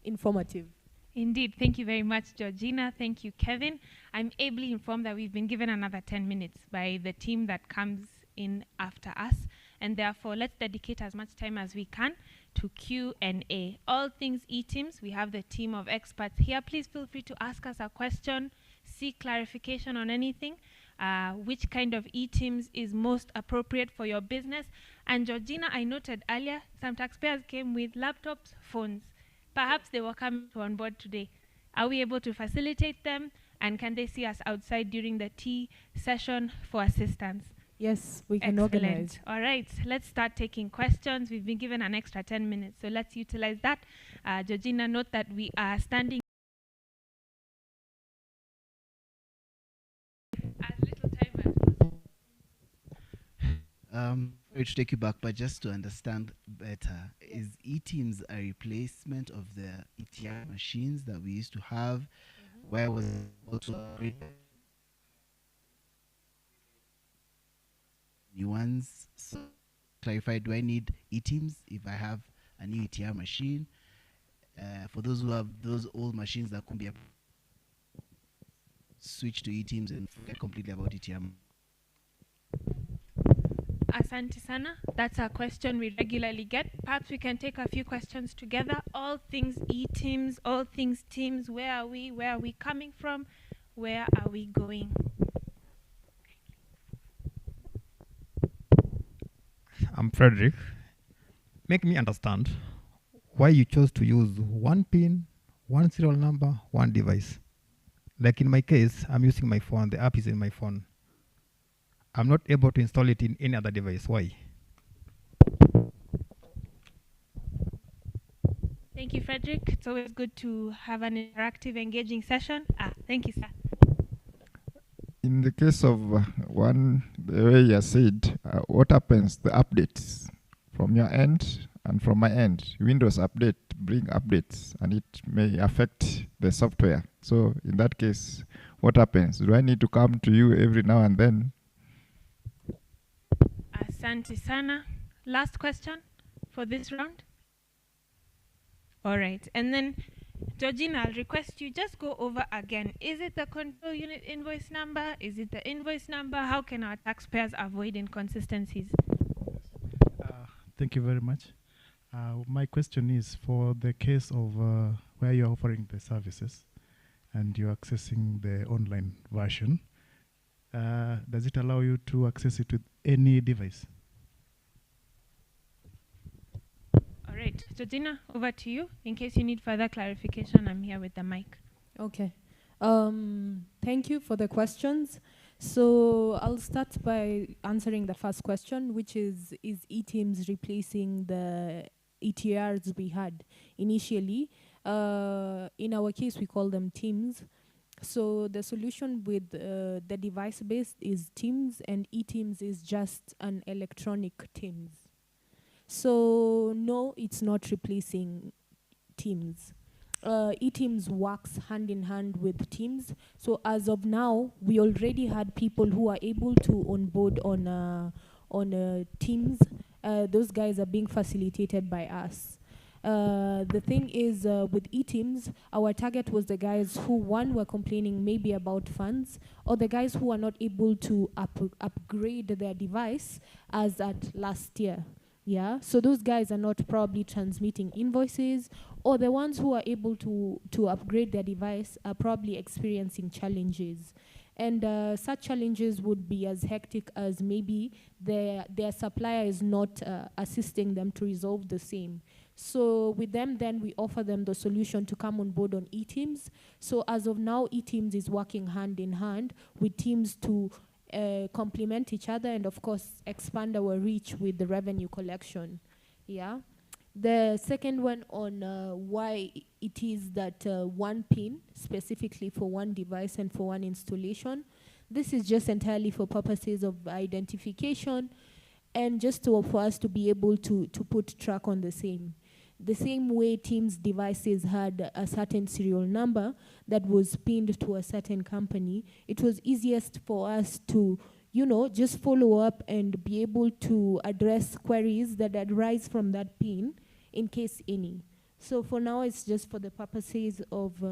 informative. Indeed. Thank you very much, Georgina. Thank you, Kevin. I'm ably informed that we've been given another 10 minutes by the team that comes in after us, and therefore let's dedicate as much time as we can to Q&A. All things eTIMS, we have the team of experts here. Please feel free to ask us a question, seek clarification on anything, which kind of eTIMS is most appropriate for your business. And Georgina, I noted earlier, some taxpayers came with laptops, phones. Perhaps they were coming to onboard today. Are we able to facilitate them? And can they see us outside during the tea session for assistance? Yes, we can Excellent. organize. All right, let's start taking questions. We've been given an extra 10 minutes, so let's utilize that. Georgina, note that we are standing as little time as possible. Sorry to take you back, but just to understand better, is eTIMS a replacement of the ETI machines that we used to have? Where was it also new ones? So clarify, do I need eTIMS if I have a new ETI machine? For those who have those old machines that could be switch to eTIMS and forget completely about ETI. Asante sana. That's a question we regularly get. Perhaps we can take a few questions together. All things eTIMS, all things TIMS. Where are we? Where are we coming from? Where are we going? I'm Frederick. Make me understand. why you chose to use one PIN, one serial number, one device. Like in my case, I'm using my phone. The app is in my phone. I'm not able to install it in any other device. Why? Thank you, Frederick. It's always good to have an interactive, engaging session. Thank you, sir. In the case of one, the way you said, what happens? The updates from your end and from my end. Windows update, bring updates, and it may affect the software. So in that case, what happens? Do I need to come to you every now and then? Asante sana. Last question for this round. All right. And then, Georgina, I'll request you just go over again. Is it the control unit invoice number? Is it the invoice number? How can our taxpayers avoid inconsistencies? Thank you very much. My question is for the case of where you're offering the services and you're accessing the online version, does it allow you to access it with any device? All right, Georgina, over to you. In case you need further clarification, I'm here with the mic. Okay. Thank you for the questions. So I'll start by answering the first question, which is eTIMS replacing the ETRs we had initially? In our case, we call them TIMS. So the solution with the device-based is TIMS, and eTIMS is just an electronic TIMS. So no, it's not replacing TIMS. eTIMS works hand in hand with TIMS. So as of now, we already had people who are able to onboard on TIMS. Those guys are being facilitated by us. The thing is, with eTIMS, our target was the guys who, one, were complaining maybe about funds, or the guys who are not able to upgrade their device as at last year. Yeah, so those guys are not probably transmitting invoices, or the ones who are able to upgrade their device are probably experiencing challenges. And such challenges would be as hectic as maybe their supplier is not assisting them to resolve the same. So with them, then we offer them the solution to come on board on eTIMS. So as of now, eTIMS is working hand in hand with TIMS to complement each other and, of course, expand our reach with the revenue collection. Yeah. The second one on why it is that one PIN, specifically for one device and for one installation. This is just entirely for purposes of identification and just for us to be able to put track on the same. The same way TIMS devices had a certain serial number that was pinned to a certain company, it was easiest for us to, just follow up and be able to address queries that arise from that pin in case any. So for now, it's just for the purposes of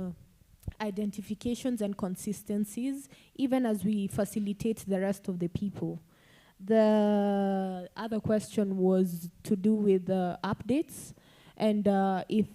identifications and consistencies, even as we facilitate the rest of the people. The other question was to do with updates. And if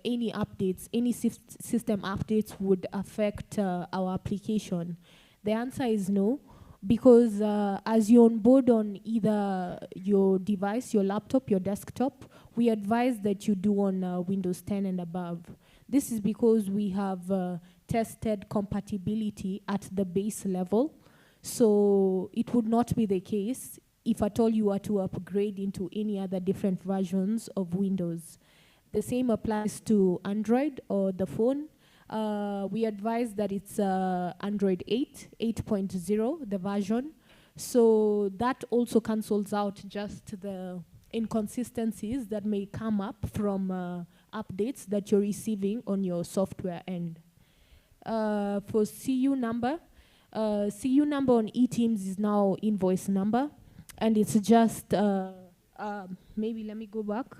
any updates, any system updates would affect our application. The answer is no, because as you onboard on either your device, your laptop, your desktop, we advise that you do on Windows 10 and above. This is because we have tested compatibility at the base level. So it would not be the case if at all you are to upgrade into any other different versions of Windows. The same applies to Android or the phone. We advise that it's Android 8.0, the version. So that also cancels out just the inconsistencies that may come up from updates that you're receiving on your software end. For CU number on eTIMS is now invoice number. And it's just, maybe let me go back.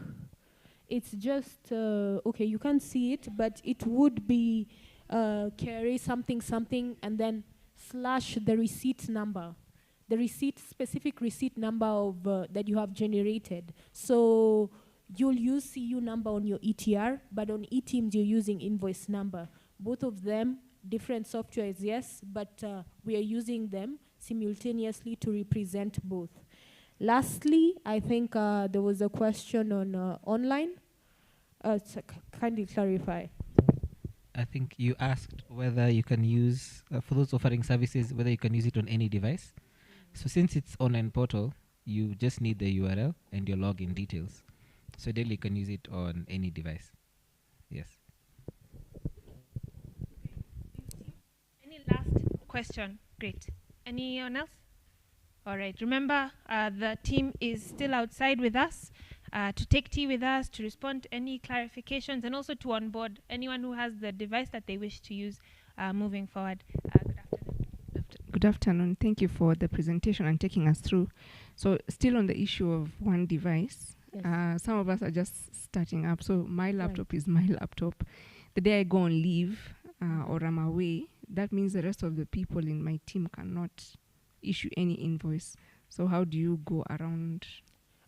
It's just, okay, you can't see it, but it would be KRA something, and then / the receipt number. The specific receipt number of that you have generated. So you'll use CU number on your ETR, but on eTIMS you're using invoice number. Both of them, different softwares, yes, but we are using them simultaneously to represent both. Lastly, I think there was a question on online. Kindly clarify. I think you asked whether you can use, for those offering services, whether you can use it on any device. So since it's online portal, you just need the URL and your login details. So then you can use it on any device. Yes. Any last question? Great. Anyone else? All right. Remember, the team is still outside with us to take tea with us, to respond to any clarifications, and also to onboard anyone who has the device that they wish to use moving forward. Good afternoon. Thank you for the presentation and taking us through. So still on the issue of one device, Yes. some of us are just starting up. So my laptop is my laptop. The day I go on leave or I'm away, that means the rest of the people in my team cannot issue any invoice. So how do you go around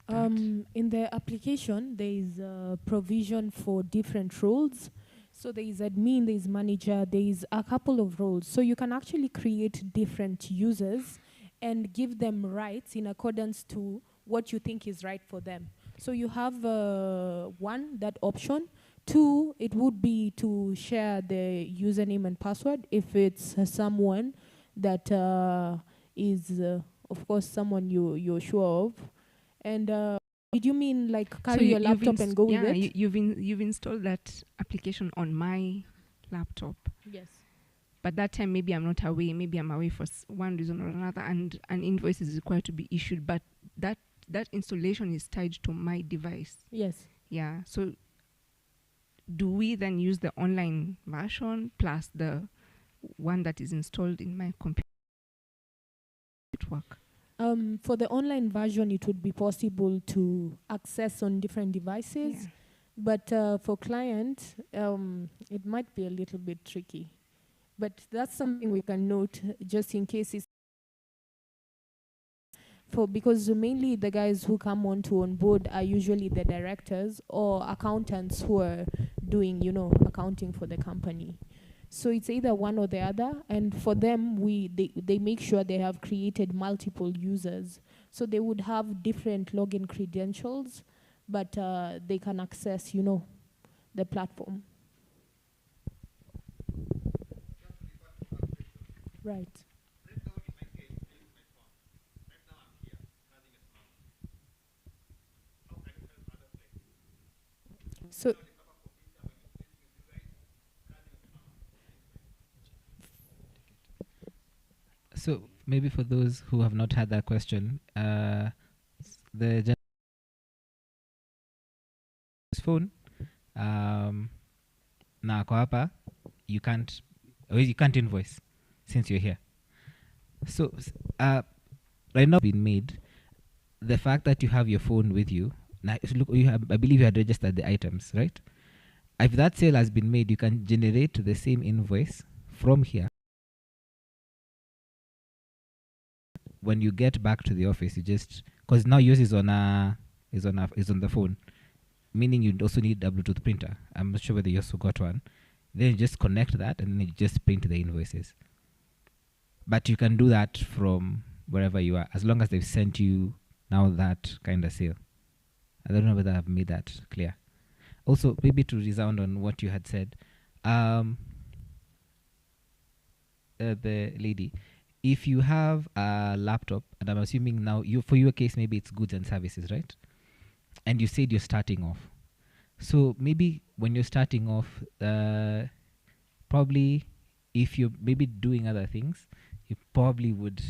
that? In the application, there is a provision for different roles. So there is admin, there is manager, there is a couple of roles. So you can actually create different users and give them rights in accordance to what you think is right for them. So you have one, that option. Two, it would be to share the username and password if it's someone that is, of course, someone you're sure of. And did you mean like carry your laptop and go with it? You've installed that application on my laptop. Yes. But that time maybe I'm not away, maybe I'm away for one reason or another, and an invoice is required to be issued. But that installation is tied to my device. Yes. Yeah. So do we then use the online version plus the one that is installed in my computer? It work. For the online version, it would be possible to access on different devices. Yeah. But for client, it might be a little bit tricky. But that's something we can note just in case it's because mainly the guys who come on to onboard are usually the directors or accountants who are doing, accounting for the company. So it's either one or the other, and for them, they make sure they have created multiple users. So they would have different login credentials, but they can access, the platform. Right. So So maybe for those who have not had that question, the phone, na kwa hapa, you can't invoice since you're here. So right now been made, the fact that you have your phone with you, now look, I believe you had registered the items, right? If that sale has been made, you can generate the same invoice from here. When you get back to the office, you just, because now yours is on the phone, meaning you also need a Bluetooth printer. I'm not sure whether you also got one. Then you just connect that and then you just print the invoices. But you can do that from wherever you are, as long as they've sent you now that kind of sale. I don't know whether I've made that clear. Also, maybe to resound on what you had said, the lady, if you have a laptop, and I'm assuming now, for your case, maybe it's goods and services, right? And you said you're starting off. So maybe when you're starting off, probably if you're maybe doing other things, you probably would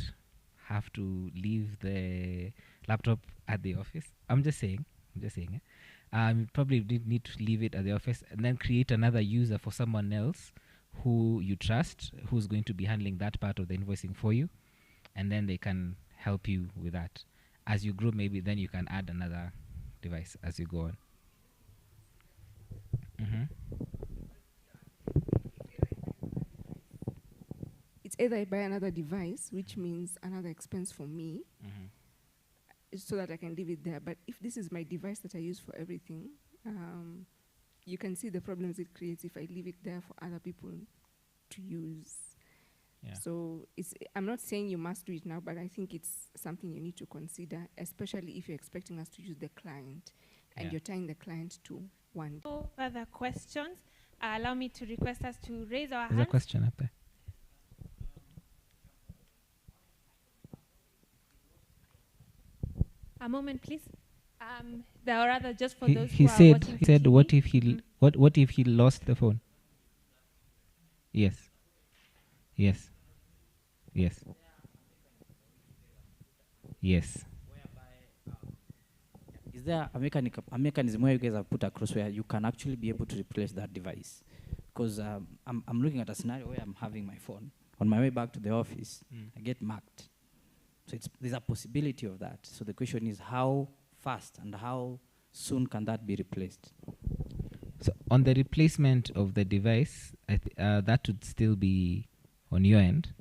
have to leave the laptop at the office. I'm just saying. You probably need to leave it at the office and then create another user for someone else who you trust, who's going to be handling that part of the invoicing for you, and then they can help you with that. As you grow, maybe then you can add another device as you go on. It's either I buy another device, which means another expense for me, so that I can leave it there. But if this is my device that I use for everything, you can see the problems it creates if I leave it there for other people to use. Yeah. So I'm not saying you must do it now, but I think it's something you need to consider, especially if you're expecting us to use the client and you're tying the client to one. No further questions. Allow me to request us to raise our There's a hands. question up there. A moment, please. There are other just for He, those he who are said watching he said TV. what if he what if he lost the phone? Yes. Yes. Yes. Yes. Is there a mechanism where you guys have put across where you can actually be able to replace that device? Because I'm looking at a scenario where I'm having my phone. On my way back to the office, I get marked. So there's a possibility of that. So the question is how fast and how soon can that be replaced? So on the replacement of the device, that would still be on your end.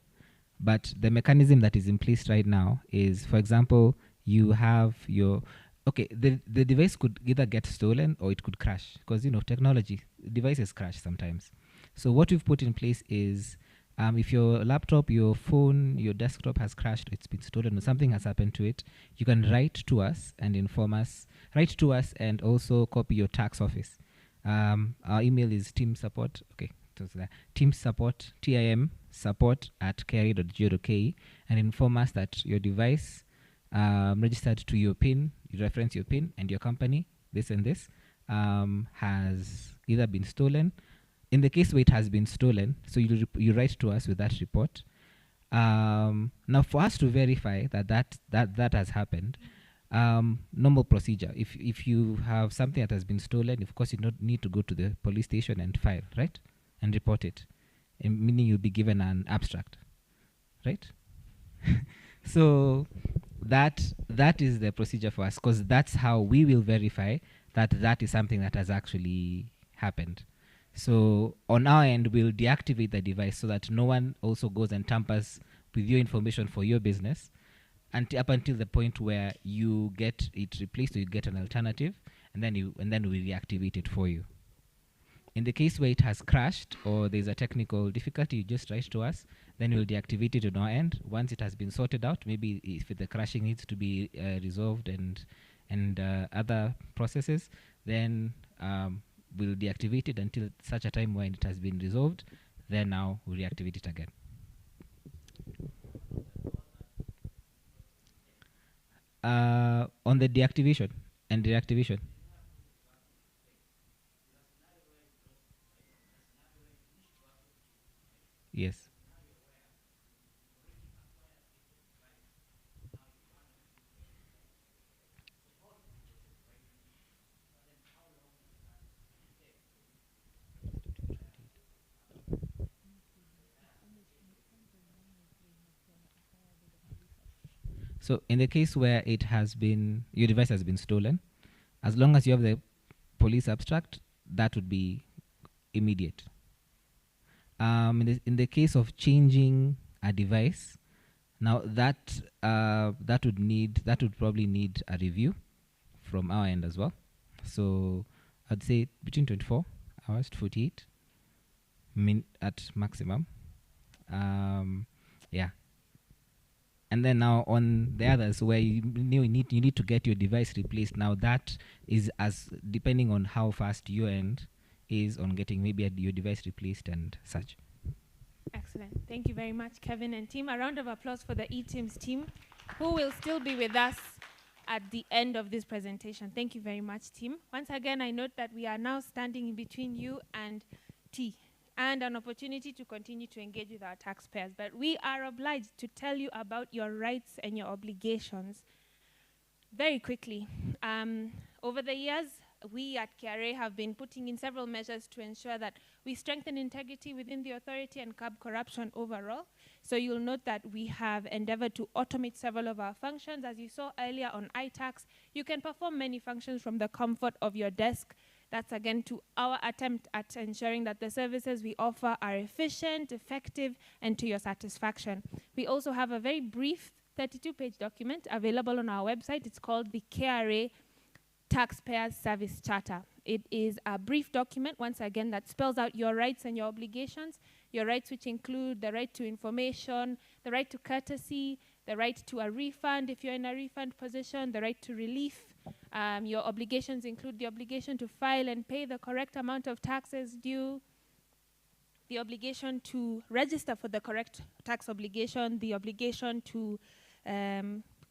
But the mechanism that is in place right now is, for example, you have your... Okay, the device could either get stolen or it could crash. Because, technology, devices crash sometimes. So what we've put in place is, if your laptop, your phone, your desktop has crashed, it's been stolen, or something has happened to it, you can write to us and inform us. Write to us and also copy your tax office. Our email is teamsupport. Okay, teamsupport, TIM support at kra.go.ke, and inform us that your device registered to your PIN, you reference your PIN and your company, this and this, has either been stolen. In the case where it has been stolen, so you write to us with that report. Now, for us to verify that has happened, normal procedure. If you have something that has been stolen, of course you don't need to go to the police station and file, right, and report it. Meaning you'll be given an abstract, right? So that is the procedure for us, because that's how we will verify that is something that has actually happened. So on our end, we'll deactivate the device so that no one also goes and tampers with your information for your business, up until the point where you get it replaced or you get an alternative, and then we reactivate it for you. In the case where it has crashed or there's a technical difficulty, you just write to us, then we'll deactivate it on our end. Once it has been sorted out, maybe if the crashing needs to be resolved and other processes, then we'll deactivate it until such a time when it has been resolved. Then now we'll reactivate it again. On the deactivation and reactivation. Yes. So in the case where it has been, your device has been stolen, as long as you have the police abstract, that would be immediate. In the case of changing a device, now that would probably need a review from our end as well. So I'd say between 24 hours to 48 at maximum. Yeah. And then now on the others where you need to get your device replaced. Now that is as depending on how fast your end is on getting maybe your device replaced and such. Excellent. Thank you very much, Kevin and team. A round of applause for the eTIMS team, who will still be with us at the end of this presentation. Thank you very much, team. Once again, I note that we are now standing in between you and T, and an opportunity to continue to engage with our taxpayers. But we are obliged to tell you about your rights and your obligations very quickly. Over the years, we at KRA have been putting in several measures to ensure that we strengthen integrity within the authority and curb corruption overall. So you'll note that we have endeavored to automate several of our functions. As you saw earlier on iTax, you can perform many functions from the comfort of your desk. That's again to our attempt at ensuring that the services we offer are efficient, effective, and to your satisfaction. We also have a very brief 32-page document available on our website. It's called the KRA Taxpayers Service Charter. It is a brief document, once again, that spells out your rights and your obligations. Your rights, which include the right to information, the right to courtesy, the right to a refund if you're in a refund position, the right to relief, Your obligations include the obligation to file and pay the correct amount of taxes due, the obligation to register for the correct tax obligation, the obligation to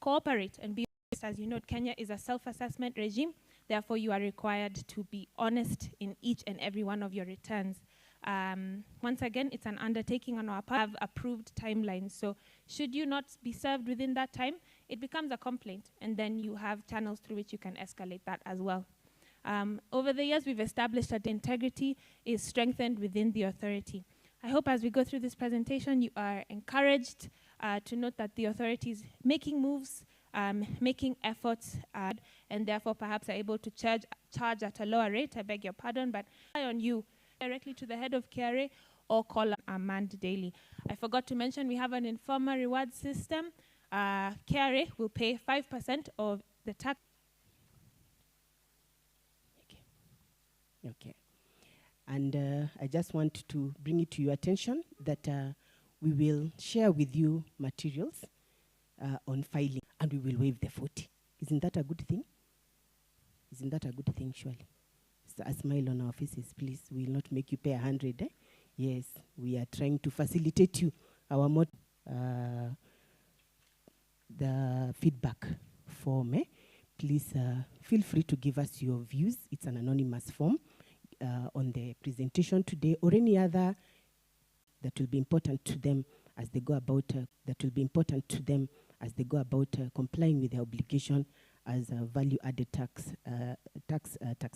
cooperate and be honest. As you know, Kenya is a self-assessment regime. Therefore, you are required to be honest in each and every one of your returns. Once again, it's an undertaking on our part. Have approved timelines. So should you not be served within that time, it becomes a complaint. And then you have channels through which you can escalate that as well. Over the years, we've established that the integrity is strengthened within the authority. I hope as we go through this presentation, you are encouraged to note that the authority is making moves, making efforts, and therefore perhaps are able to charge at a lower rate. I beg your pardon, but rely on you directly to the head of KRA or call Amand daily. I forgot to mention we have an informer reward system. KRA will pay 5% of the tax. Okay. And I just want to bring it to your attention that we will share with you materials on filing, and we will waive the 40. Isn't that a good thing? Isn't that a good thing, surely? So a smile on our faces, please. We will not make you pay 100. Eh? Yes, we are trying to facilitate you. Our the feedback form. Please feel free to give us your views. It's an anonymous form on the presentation today or any other that will be important to them as they go about complying with their obligation as a value-added tax